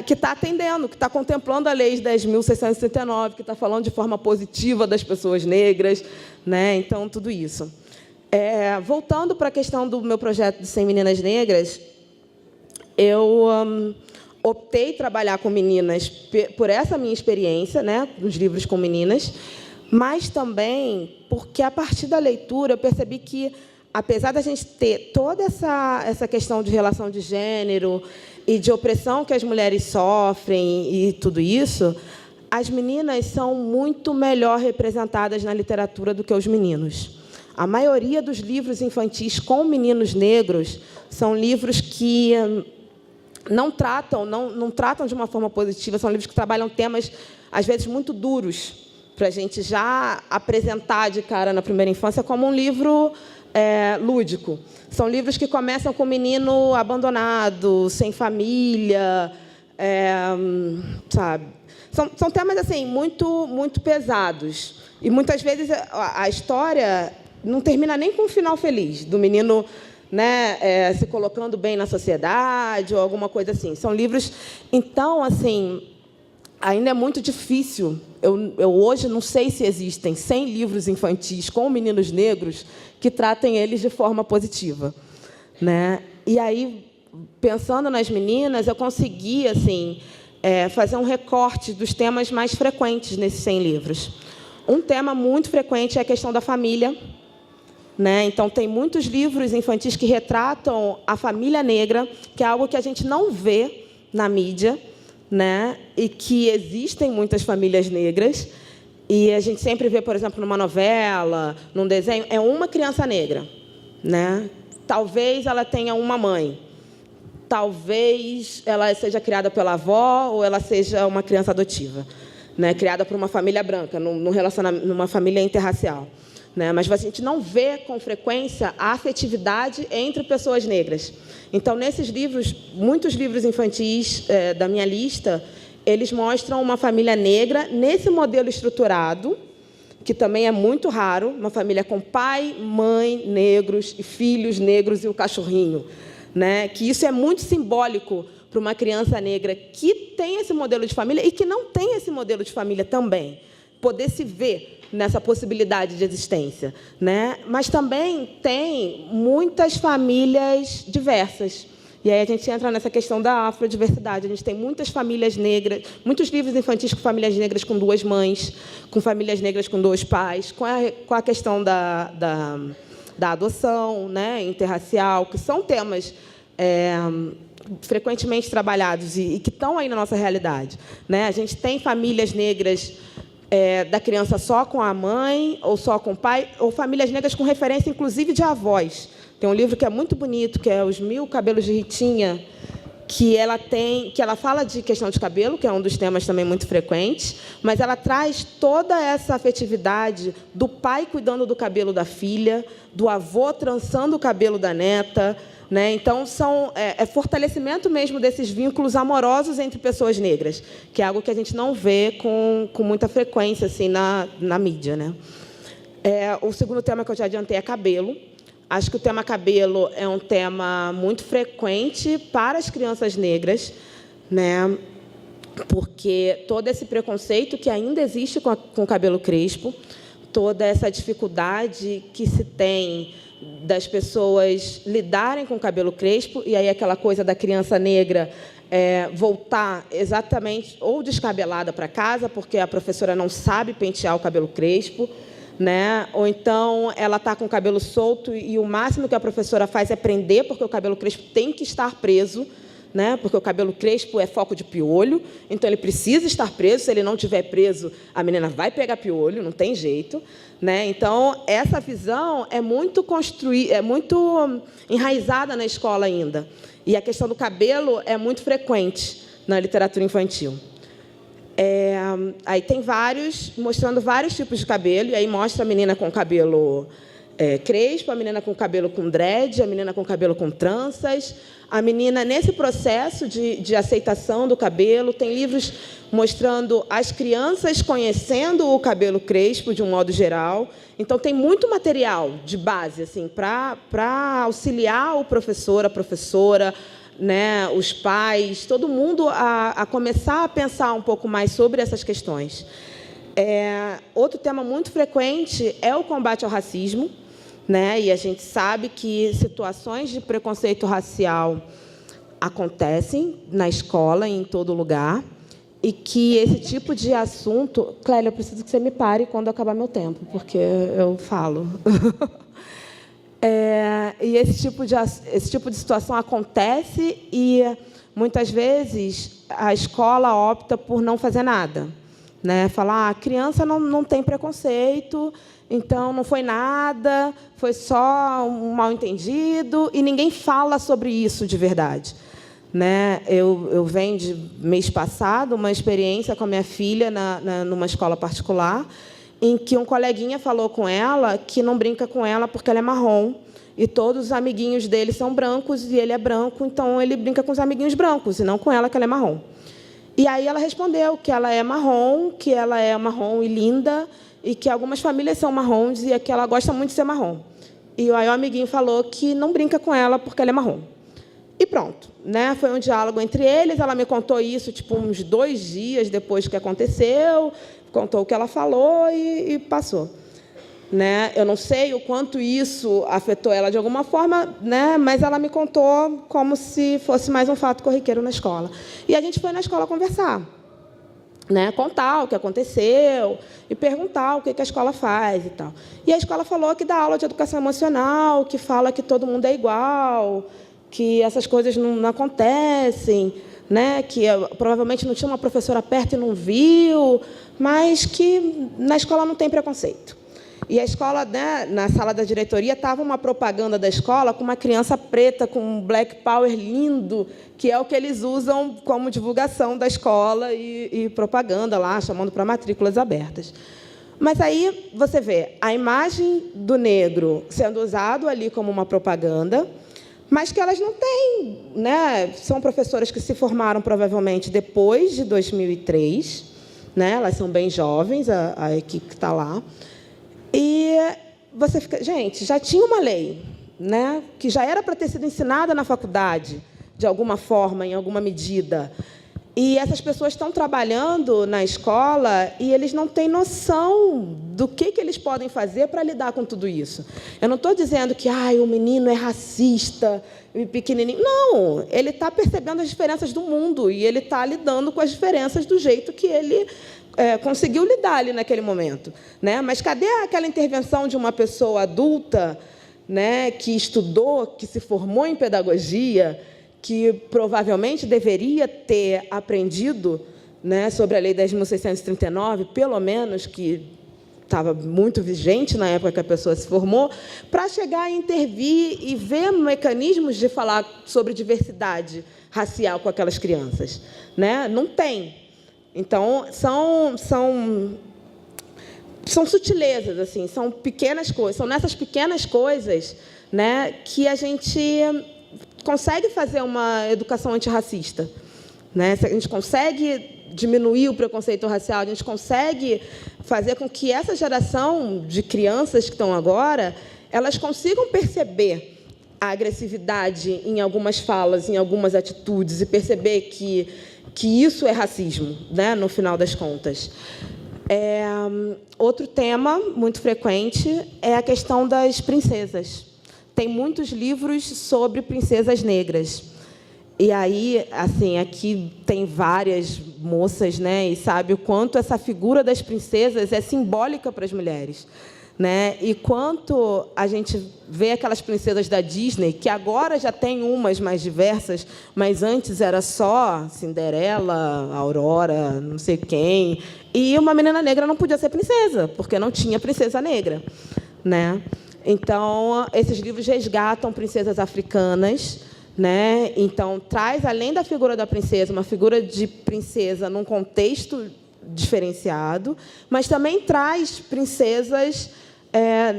que está atendendo, que está contemplando a Lei 10.669, que está falando de forma positiva das pessoas negras, né? Então, tudo isso. Voltando para a questão do meu projeto de 100 Meninas Negras, eu optei trabalhar com meninas por essa minha experiência, né, nos livros com meninas, mas também porque, a partir da leitura, eu percebi que, apesar da gente ter toda essa questão de relação de gênero e de opressão que as mulheres sofrem e tudo isso, as meninas são muito melhor representadas na literatura do que os meninos. A maioria dos livros infantis com meninos negros são livros que não tratam de uma forma positiva, são livros que trabalham temas, às vezes, muito duros, para a gente já apresentar de cara na primeira infância como um livro lúdico. São livros que começam com o menino abandonado, sem família, sabe? São temas assim muito, muito pesados. E, muitas vezes, a história não termina nem com um final feliz, do menino, né, se colocando bem na sociedade ou alguma coisa assim. São livros... Então, assim, ainda é muito difícil. Eu hoje não sei se existem 100 livros infantis com meninos negros que tratem eles de forma positiva, né? E aí, pensando nas meninas, eu consegui, assim, fazer um recorte dos temas mais frequentes nesses 100 livros. Um tema muito frequente é a questão da família, né? Então, tem muitos livros infantis que retratam a família negra, que é algo que a gente não vê na mídia, né? E que existem muitas famílias negras, e a gente sempre vê, por exemplo, numa novela, num desenho, é uma criança negra, né? Talvez ela tenha uma mãe, talvez ela seja criada pela avó ou ela seja uma criança adotiva, né? Criada por uma família branca, numa família interracial, né? Mas a gente não vê com frequência a afetividade entre pessoas negras. Então, nesses livros, muitos livros infantis da minha lista, eles mostram uma família negra nesse modelo estruturado, que também é muito raro, uma família com pai, mãe negros e filhos negros e o cachorrinho, né? Que isso é muito simbólico para uma criança negra que tem esse modelo de família e que não tem esse modelo de família também, poder se ver nessa possibilidade de existência, né? Mas também tem muitas famílias diversas. E aí a gente entra nessa questão da afrodiversidade. A gente tem muitas famílias negras, muitos livros infantis com famílias negras com 2 mães, com famílias negras com 2 pais, com a questão da adoção, né, interracial, que são temas frequentemente trabalhados e que estão aí na nossa realidade, né? A gente tem famílias negras da criança só com a mãe ou só com o pai, ou famílias negras com referência, inclusive, de avós. Tem um livro que é muito bonito, que é Os 1000 Cabelos de Ritinha, que ela fala de questão de cabelo, que é um dos temas também muito frequentes, mas ela traz toda essa afetividade do pai cuidando do cabelo da filha, do avô trançando o cabelo da neta, né? Então, é fortalecimento mesmo desses vínculos amorosos entre pessoas negras, que é algo que a gente não vê com muita frequência assim, na mídia, né? O segundo tema que eu já adiantei é cabelo. Acho que o tema cabelo é um tema muito frequente para as crianças negras, né? Porque todo esse preconceito que ainda existe com o cabelo crespo, toda essa dificuldade que se tem das pessoas lidarem com o cabelo crespo, e aí aquela coisa da criança negra voltar exatamente ou descabelada para casa, porque a professora não sabe pentear o cabelo crespo, né? Ou então ela está com o cabelo solto e o máximo que a professora faz é prender, porque o cabelo crespo tem que estar preso, né? Porque o cabelo crespo é foco de piolho, então ele precisa estar preso. Se ele não estiver preso, a menina vai pegar piolho, não tem jeito, né? Então essa visão é muito enraizada na escola ainda, e a questão do cabelo é muito frequente na literatura infantil. Aí tem mostrando vários tipos de cabelo, e aí mostra a menina com cabelo crespo, a menina com cabelo com dread, a menina com cabelo com tranças, a menina nesse processo de aceitação do cabelo. Tem livros mostrando as crianças conhecendo o cabelo crespo de um modo geral. Então, tem muito material de base assim, para auxiliar o professor, a professora, né, os pais, todo mundo a começar a pensar um pouco mais sobre essas questões. Outro tema muito frequente é o combate ao racismo, né? E a gente sabe que situações de preconceito racial acontecem na escola, em todo lugar, e que esse tipo de assunto... Clélia, eu preciso que você me pare quando acabar meu tempo, porque eu falo. E esse tipo de situação acontece e, muitas vezes, a escola opta por não fazer nada, né? Falar, a criança não tem preconceito, então não foi nada, foi só um mal-entendido, e ninguém fala sobre isso de verdade, né? Eu venho de mês passado uma experiência com a minha filha numa escola particular, em que um coleguinha falou com ela que não brinca com ela porque ela é marrom, e todos os amiguinhos dele são brancos e ele é branco, então ele brinca com os amiguinhos brancos e não com ela, que ela é marrom. E aí ela respondeu que ela é marrom e linda, e que algumas famílias são marrons e que ela gosta muito de ser marrom. E aí o amiguinho falou que não brinca com ela porque ela é marrom. E pronto, né? Foi um diálogo entre eles. Ela me contou isso tipo uns 2 dias depois que aconteceu, contou o que ela falou e passou, né? Eu não sei o quanto isso afetou ela de alguma forma, né? Mas ela me contou como se fosse mais um fato corriqueiro na escola. E a gente foi na escola conversar, né? Contar o que aconteceu e perguntar o que a escola faz e tal. E a escola falou que dá aula de educação emocional, que fala que todo mundo é igual, que essas coisas não acontecem, né? Que provavelmente não tinha uma professora perto e não viu, mas que na escola não tem preconceito. E a escola, né, na sala da diretoria, estava uma propaganda da escola com uma criança preta com um Black Power lindo, que é o que eles usam como divulgação da escola e propaganda lá, chamando para matrículas abertas. Mas aí você vê a imagem do negro sendo usado ali como uma propaganda, mas que elas não têm, né? São professoras que se formaram provavelmente depois de 2003, né? Elas são bem jovens, a equipe que está lá. E você fica... Gente, já tinha uma lei, né, que já era para ter sido ensinada na faculdade, de alguma forma, em alguma medida. E essas pessoas estão trabalhando na escola e eles não têm noção do que eles podem fazer para lidar com tudo isso. Eu não estou dizendo que o menino é racista, pequenininho. Não, ele está percebendo as diferenças do mundo e ele está lidando com as diferenças do jeito que ele conseguiu lidar ali naquele momento, né? Mas cadê aquela intervenção de uma pessoa adulta, né, que estudou, que se formou em pedagogia, que provavelmente deveria ter aprendido, né, sobre a Lei 10.639, pelo menos, que estava muito vigente na época que a pessoa se formou, para chegar a intervir e ver mecanismos de falar sobre diversidade racial com aquelas crianças, né? Não tem. Então, são sutilezas, assim, são pequenas coisas, são nessas pequenas coisas, né, que a gente consegue fazer uma educação antirracista, né? A gente consegue diminuir o preconceito racial, a gente consegue fazer com que essa geração de crianças que estão agora, elas consigam perceber a agressividade em algumas falas, em algumas atitudes, e perceber que isso é racismo, né, no final das contas. Outro tema muito frequente é a questão das princesas. Tem muitos livros sobre princesas negras. E aí, assim, aqui tem várias moças, né, e sabe o quanto essa figura das princesas é simbólica para as mulheres, né? E quanto a gente vê aquelas princesas da Disney, que agora já tem umas mais diversas, mas antes era só Cinderela, Aurora, não sei quem, e uma menina negra não podia ser princesa, porque não tinha princesa negra, né? Então, esses livros resgatam princesas africanas, né? Então, traz, além da figura da princesa, uma figura de princesa num contexto diferenciado, mas também traz princesas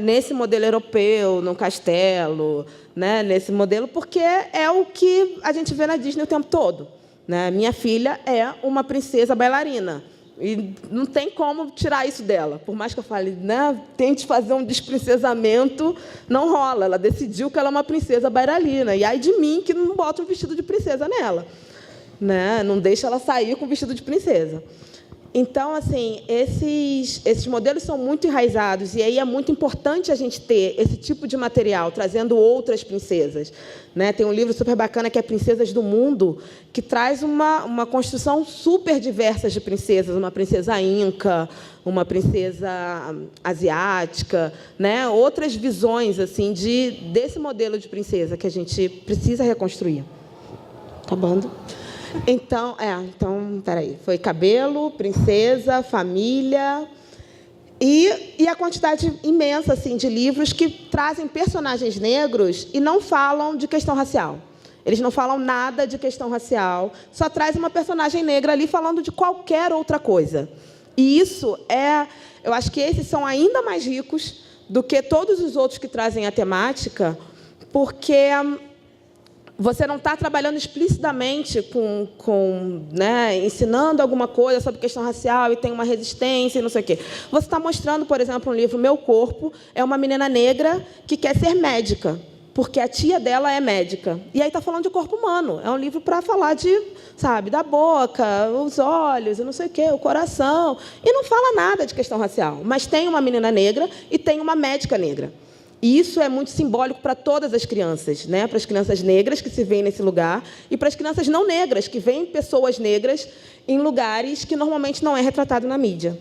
nesse modelo europeu, no castelo, né? Nesse modelo, porque é o que a gente vê na Disney o tempo todo, né? Minha filha é uma princesa bailarina. E não tem como tirar isso dela. Por mais que eu fale, né, tente fazer um desprincesamento, não rola. Ela decidiu que ela é uma princesa bailarina. E ai de mim que não bota um vestido de princesa nela, né? Não deixa ela sair com o vestido de princesa. Então, assim, esses modelos são muito enraizados, e aí é muito importante a gente ter esse tipo de material, trazendo outras princesas, né? Tem um livro super bacana que é Princesas do Mundo, que traz uma construção super diversa de princesas, uma princesa inca, uma princesa asiática, né? Outras visões assim desse modelo de princesa que a gente precisa reconstruir. Acabando. Então, peraí. Foi cabelo, princesa, família e a quantidade imensa assim de livros que trazem personagens negros e não falam de questão racial. Eles não falam nada de questão racial, só traz uma personagem negra ali falando de qualquer outra coisa. E isso eu acho que esses são ainda mais ricos do que todos os outros que trazem a temática, porque você não está trabalhando explicitamente né, ensinando alguma coisa sobre questão racial e tem uma resistência e não sei o quê. Você está mostrando, por exemplo, um livro, Meu Corpo, é uma menina negra que quer ser médica, porque a tia dela é médica. E aí está falando de corpo humano. É um livro para falar da boca, os olhos, e não sei o quê, o coração. E não fala nada de questão racial. Mas tem uma menina negra e tem uma médica negra. E isso é muito simbólico para todas as crianças, né? Para as crianças negras que se veem nesse lugar e para as crianças não negras, que veem pessoas negras em lugares que normalmente não é retratado na mídia.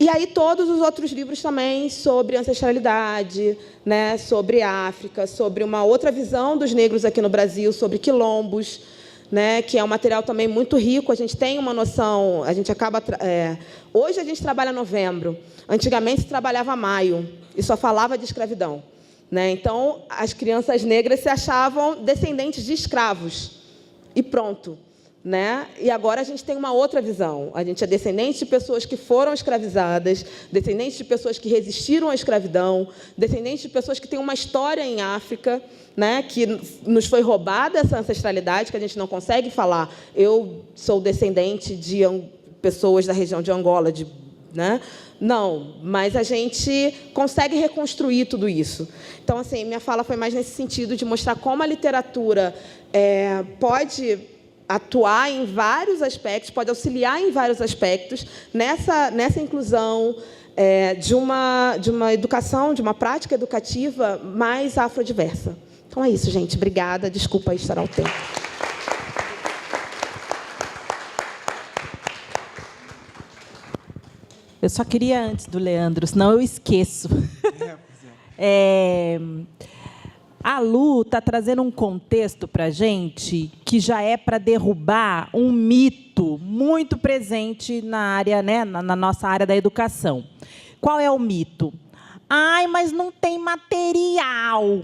E aí todos os outros livros também sobre ancestralidade, né? Sobre África, sobre uma outra visão dos negros aqui no Brasil, sobre quilombos, né? Que é um material também muito rico. A gente tem uma noção, a gente acaba... hoje a gente trabalha novembro, antigamente se trabalhava maio e só falava de escravidão. Né? Então, as crianças negras se achavam descendentes de escravos. E pronto. Né? E agora a gente tem uma outra visão. A gente é descendente de pessoas que foram escravizadas, descendente de pessoas que resistiram à escravidão, descendente de pessoas que têm uma história em África, né? Que nos foi roubada essa ancestralidade, que a gente não consegue falar. Eu sou descendente de pessoas da região de Angola, né? Não, mas a gente consegue reconstruir tudo isso. Então, assim, minha fala foi mais nesse sentido de mostrar como a literatura pode atuar em vários aspectos, pode auxiliar em vários aspectos nessa inclusão de uma educação, de uma prática educativa mais afrodiversa. Então, é isso, gente. Obrigada. Desculpa aí estourar o tempo. Eu só queria, antes do Leandro, senão eu esqueço. A Lu está trazendo um contexto para a gente que já é para derrubar um mito muito presente na área, né, na nossa área da educação. qual é o mito? Ai, mas não tem material.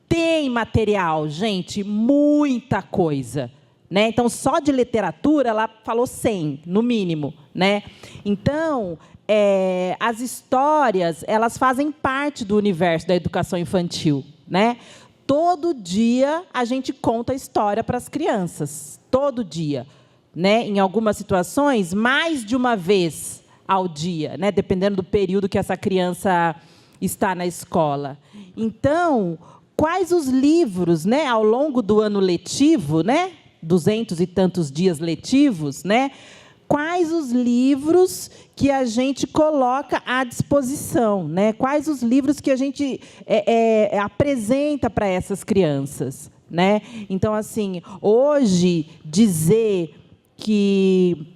Tem material, gente, muita coisa. Né? Então, só de literatura, ela falou 100, no mínimo. Né? Então, as histórias, elas fazem parte do universo da educação infantil. Né? Todo dia, a gente conta história para as crianças. Todo dia. Né? Em algumas situações, mais de uma vez ao dia, né? Dependendo do período que essa criança está na escola. Então, quais os livros, né, ao longo do ano letivo, né, 200 e tantos dias letivos, né, quais os livros que a gente coloca à disposição, né, quais os livros que a gente apresenta para essas crianças, né? Então, assim, hoje dizer que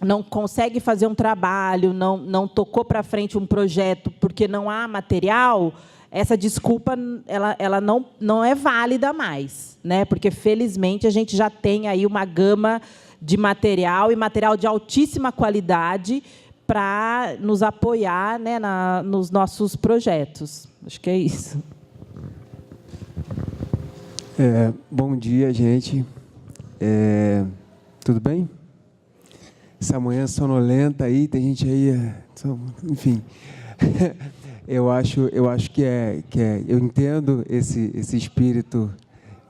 não consegue fazer um trabalho, não tocou para frente um projeto porque não há material, essa desculpa ela não é válida mais, né? Porque, felizmente, a gente já tem aí uma gama de material, e material de altíssima qualidade, para nos apoiar, né, nos nossos projetos. Acho que é isso. Bom dia, gente. Tudo bem? Essa manhã sonolenta aí, tem gente aí, enfim. Eu acho que eu entendo esse espírito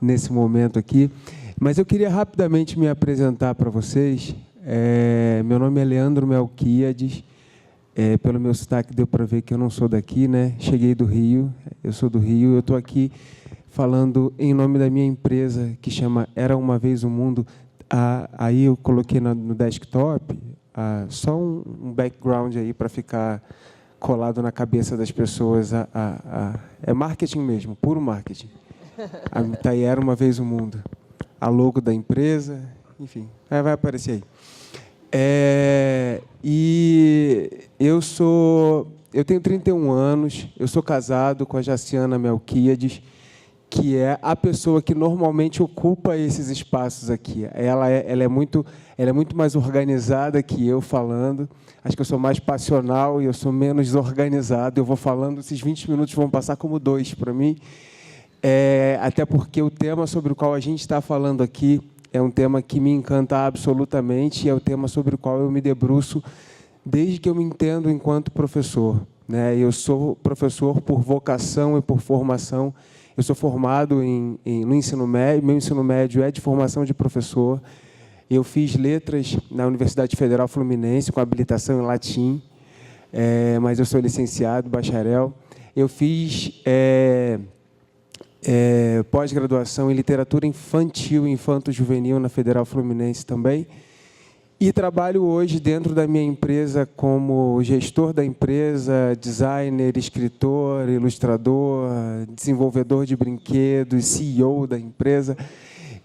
nesse momento aqui, mas eu queria rapidamente me apresentar para vocês. Meu nome é Leandro Melquíades. Pelo meu sotaque deu para ver que eu não sou daqui, né? Cheguei do Rio, eu sou do Rio, eu estou aqui falando em nome da minha empresa, que chama Era Uma Vez o Mundo. Aí eu coloquei no desktop só um background aí para ficar colado na cabeça das pessoas. É marketing mesmo, puro marketing. Tá aí, Era Uma Vez o Mundo. A logo da empresa, enfim, vai aparecer aí. E eu tenho 31 anos, eu sou casado com a Jaciana Melquíades, que é a pessoa que normalmente ocupa esses espaços aqui. Ela é muito mais organizada que eu falando. Acho que eu sou mais passional e eu sou menos organizado. Eu vou falando, esses 20 minutos vão passar como 2 para mim. Até porque o tema sobre o qual a gente está falando aqui é um tema que me encanta absolutamente, e é o tema sobre o qual eu me debruço desde que eu me entendo enquanto professor. Né? Eu sou professor por vocação e por formação. Eu sou formado no ensino médio, meu ensino médio é de formação de professor. Eu fiz letras na Universidade Federal Fluminense, com habilitação em latim, mas eu sou licenciado, bacharel. Eu fiz pós-graduação em literatura infantil e infanto-juvenil na Federal Fluminense também. E trabalho hoje dentro da minha empresa como gestor da empresa, designer, escritor, ilustrador, desenvolvedor de brinquedos, CEO da empresa.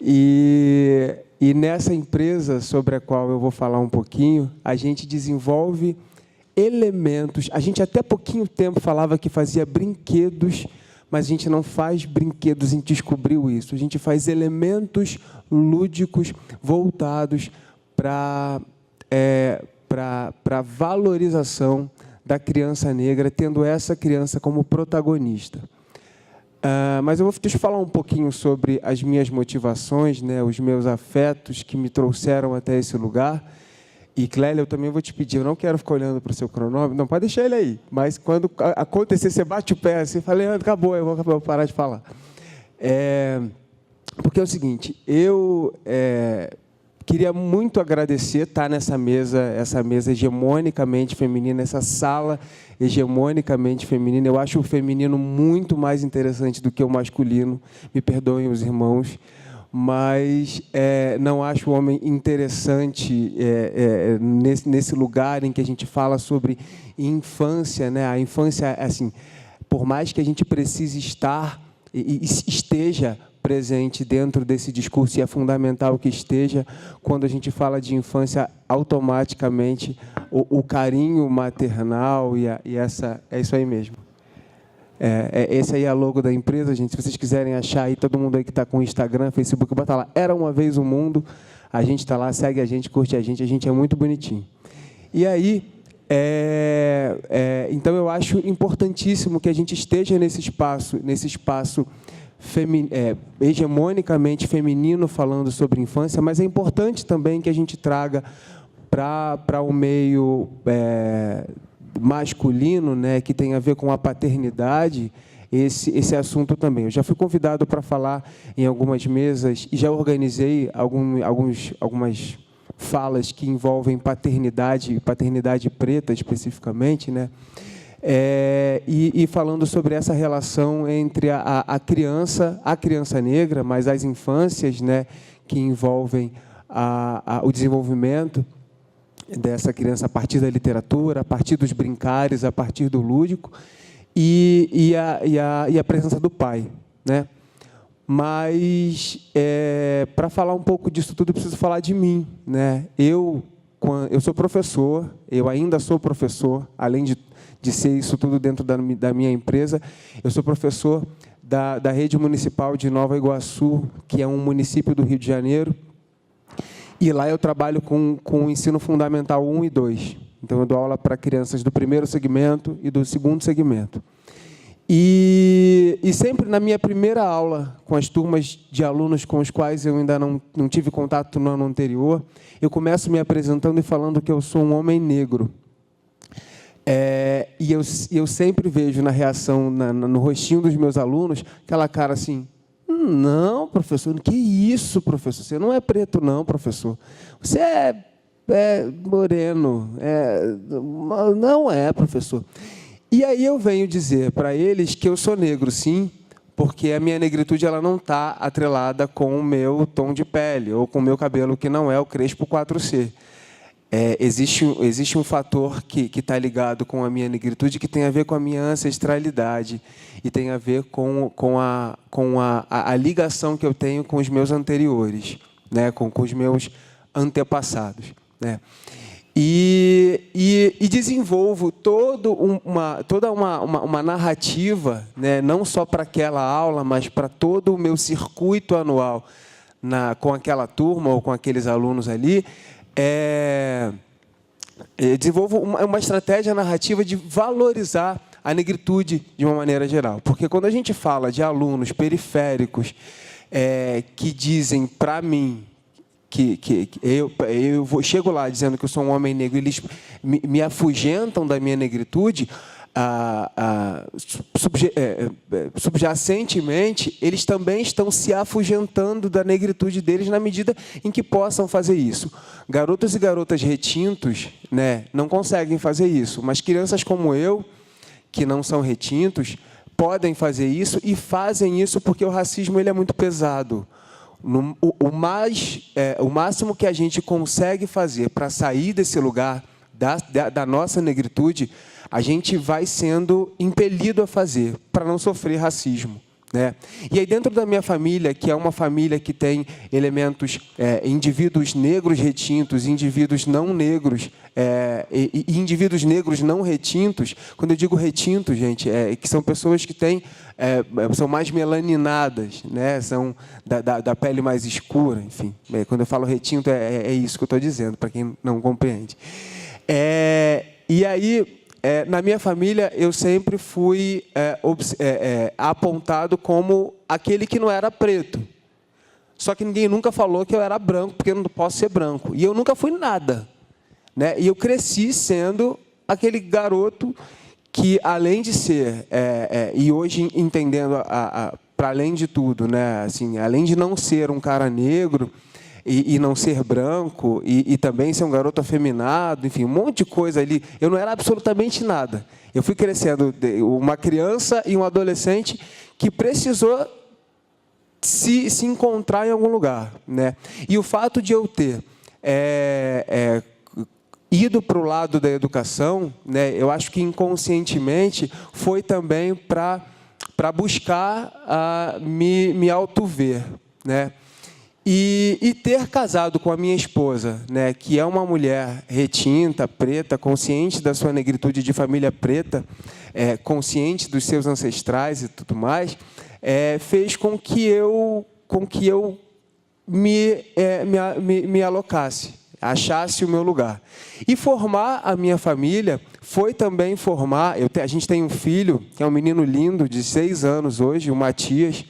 E nessa empresa, sobre a qual eu vou falar um pouquinho, a gente desenvolve elementos. A gente até pouquinho tempo falava que fazia brinquedos, mas a gente não faz brinquedos, a gente descobriu isso. A gente faz elementos lúdicos voltados para a valorização da criança negra, tendo essa criança como protagonista. Mas deixa eu falar um pouquinho sobre as minhas motivações, né, os meus afetos que me trouxeram até esse lugar. E, Clélia, eu também vou te pedir, eu não quero ficar olhando para o seu cronômetro, não, pode deixar ele aí, mas quando acontecer, você bate o pé assim, e fala, acabou, eu vou parar de falar. Porque é o seguinte, eu queria muito agradecer estar nessa mesa, essa mesa hegemonicamente feminina, essa sala hegemonicamente feminina. Eu acho o feminino muito mais interessante do que o masculino, me perdoem os irmãos, mas não acho o homem interessante nesse lugar em que a gente fala sobre infância, né? A infância, assim, por mais que a gente precise estar e esteja presente dentro desse discurso, e é fundamental que esteja, quando a gente fala de infância, automaticamente o carinho maternal e essa é isso aí mesmo. Esse aí é a logo da empresa, gente. Se vocês quiserem achar aí, todo mundo aí que está com Instagram, Facebook, bota lá, Era Uma Vez o Mundo. A gente está lá, segue a gente, curte a gente é muito bonitinho. E aí, Então, eu acho importantíssimo que a gente esteja nesse espaço hegemonicamente feminino, falando sobre infância, mas é importante também que a gente traga para o meio masculino, né, que tem a ver com a paternidade, esse assunto também. Eu já fui convidado para falar em algumas mesas e já organizei algumas falas que envolvem paternidade preta, especificamente, né? E falando sobre essa relação entre a criança negra, mas as infâncias, né, que envolvem o desenvolvimento dessa criança a partir da literatura, a partir dos brincares, a partir do lúdico, e a presença do pai, né? Mas, para falar um pouco disso tudo, eu preciso falar de mim, né? Eu sou professor, eu ainda sou professor, além de ser isso tudo dentro da minha empresa, eu sou professor da Rede Municipal de Nova Iguaçu, que é um município do Rio de Janeiro, e lá eu trabalho com o ensino fundamental 1 e 2. Então, eu dou aula para crianças do primeiro segmento e do segundo segmento. E sempre na minha primeira aula, com as turmas de alunos com os quais eu ainda não tive contato no ano anterior, eu começo me apresentando e falando que eu sou um homem negro. E eu sempre vejo na reação, no rostinho dos meus alunos, aquela cara assim: não, professor, que isso, professor? Você não é preto, não, professor. Você é moreno. Não é, professor. E aí eu venho dizer para eles que eu sou negro, sim, porque a minha negritude ela não está atrelada com o meu tom de pele ou com o meu cabelo, que não é o crespo 4C. Existe um fator que está ligado com a minha negritude, que tem a ver com a minha ancestralidade e tem a ver com a ligação que eu tenho com os meus anteriores, né, com os meus antepassados, né? E desenvolvo toda uma narrativa, né, não só para aquela aula, mas para todo o meu circuito anual com aquela turma ou com aqueles alunos ali. Desenvolvo uma estratégia narrativa de valorizar a negritude de uma maneira geral. Porque quando a gente fala de alunos periféricos que dizem para mim que chego lá dizendo que eu sou um homem negro, e eles me afugentam da minha negritude, subjacentemente, eles também estão se afugentando da negritude deles na medida em que possam fazer isso. Garotos e garotas retintos, né, não conseguem fazer isso, mas crianças como eu, que não são retintos, podem fazer isso e fazem isso porque o racismo ele é muito pesado. O máximo que a gente consegue fazer para sair desse lugar da nossa negritude, a gente vai sendo impelido a fazer para não sofrer racismo, né? E aí dentro da minha família, que é uma família que tem elementos, indivíduos negros retintos, indivíduos não negros, e indivíduos negros não retintos. Quando eu digo retinto, gente, que são pessoas que são mais melaninadas, né? São da pele mais escura, enfim. Quando eu falo retinto, é isso que eu estou dizendo, para quem não compreende. E aí, na minha família, eu sempre fui apontado como aquele que não era preto. Só que ninguém nunca falou que eu era branco, porque eu não posso ser branco. E eu nunca fui nada, né? E eu cresci sendo aquele garoto que, além de ser, e hoje entendendo, para além de tudo, né? Assim, além de não ser um cara negro, e não ser branco, e também ser um garoto afeminado, enfim, um monte de coisa ali. Eu não era absolutamente nada. Eu fui crescendo uma criança e um adolescente que precisou se encontrar em algum lugar, né? E o fato de eu ter ido para o lado da educação, né, eu acho que inconscientemente foi também para buscar me autover, né? E ter casado com a minha esposa, né, que é uma mulher retinta, preta, consciente da sua negritude, de família preta, consciente dos seus ancestrais e tudo mais, fez com que eu me alocasse. achasse o meu lugar. E formar a minha família foi também formar... a gente tem um filho, que é um menino lindo, de 6 anos hoje, o Matias.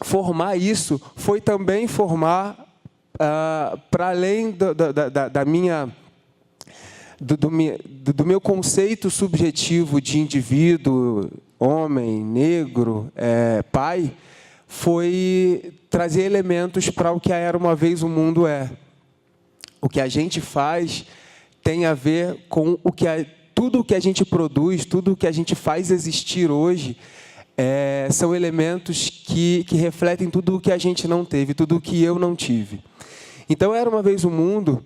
Formar isso foi também formar, para além do meu conceito subjetivo de indivíduo, homem, negro, pai, foi trazer elementos para o que Era Uma Vez o Mundo é. O que a gente faz tem a ver com tudo o que a gente produz, tudo o que a gente faz existir hoje, são elementos que refletem tudo o que a gente não teve, tudo o que eu não tive. Então, Era Uma Vez o Mundo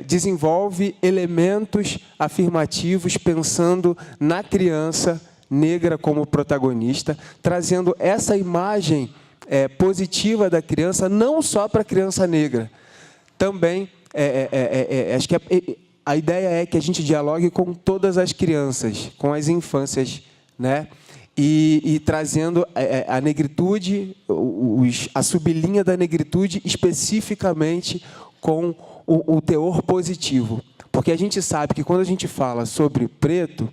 desenvolve elementos afirmativos pensando na criança negra como protagonista, trazendo essa imagem positiva da criança, não só para a criança negra. Também, acho que a ideia é que a gente dialogue com todas as crianças, com as infâncias, né? E trazendo a negritude, a sublinha da negritude, especificamente com o teor positivo. Porque a gente sabe que quando a gente fala sobre preto,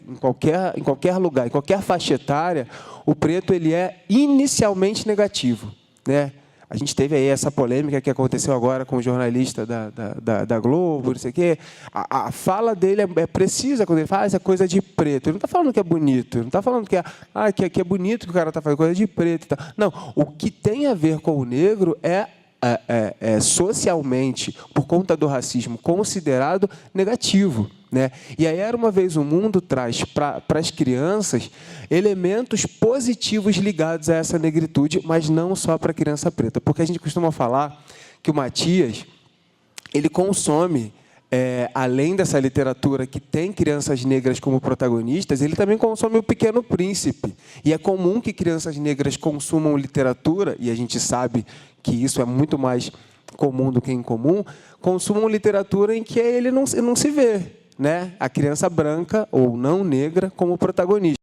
em qualquer lugar, em qualquer faixa etária, o preto ele é inicialmente negativo, né? A gente teve aí essa polêmica que aconteceu agora com o jornalista da Globo, não sei o quê. A fala dele é precisa quando ele fala essa coisa de preto. Ele não está falando que é bonito, não está falando que é bonito que o cara está falando coisa de preto e tal. Não, o que tem a ver com o negro é socialmente, por conta do racismo, considerado negativo, né? E aí Era Uma Vez o Mundo traz para as crianças elementos positivos ligados a essa negritude, mas não só para a criança preta, porque a gente costuma falar que o Matias ele consome, além dessa literatura que tem crianças negras como protagonistas, ele também consome O Pequeno Príncipe. E é comum que crianças negras consumam literatura, e a gente sabe que isso é muito mais comum do que incomum, consumam literatura em que ele não se vê, né? A criança branca ou não negra como protagonista.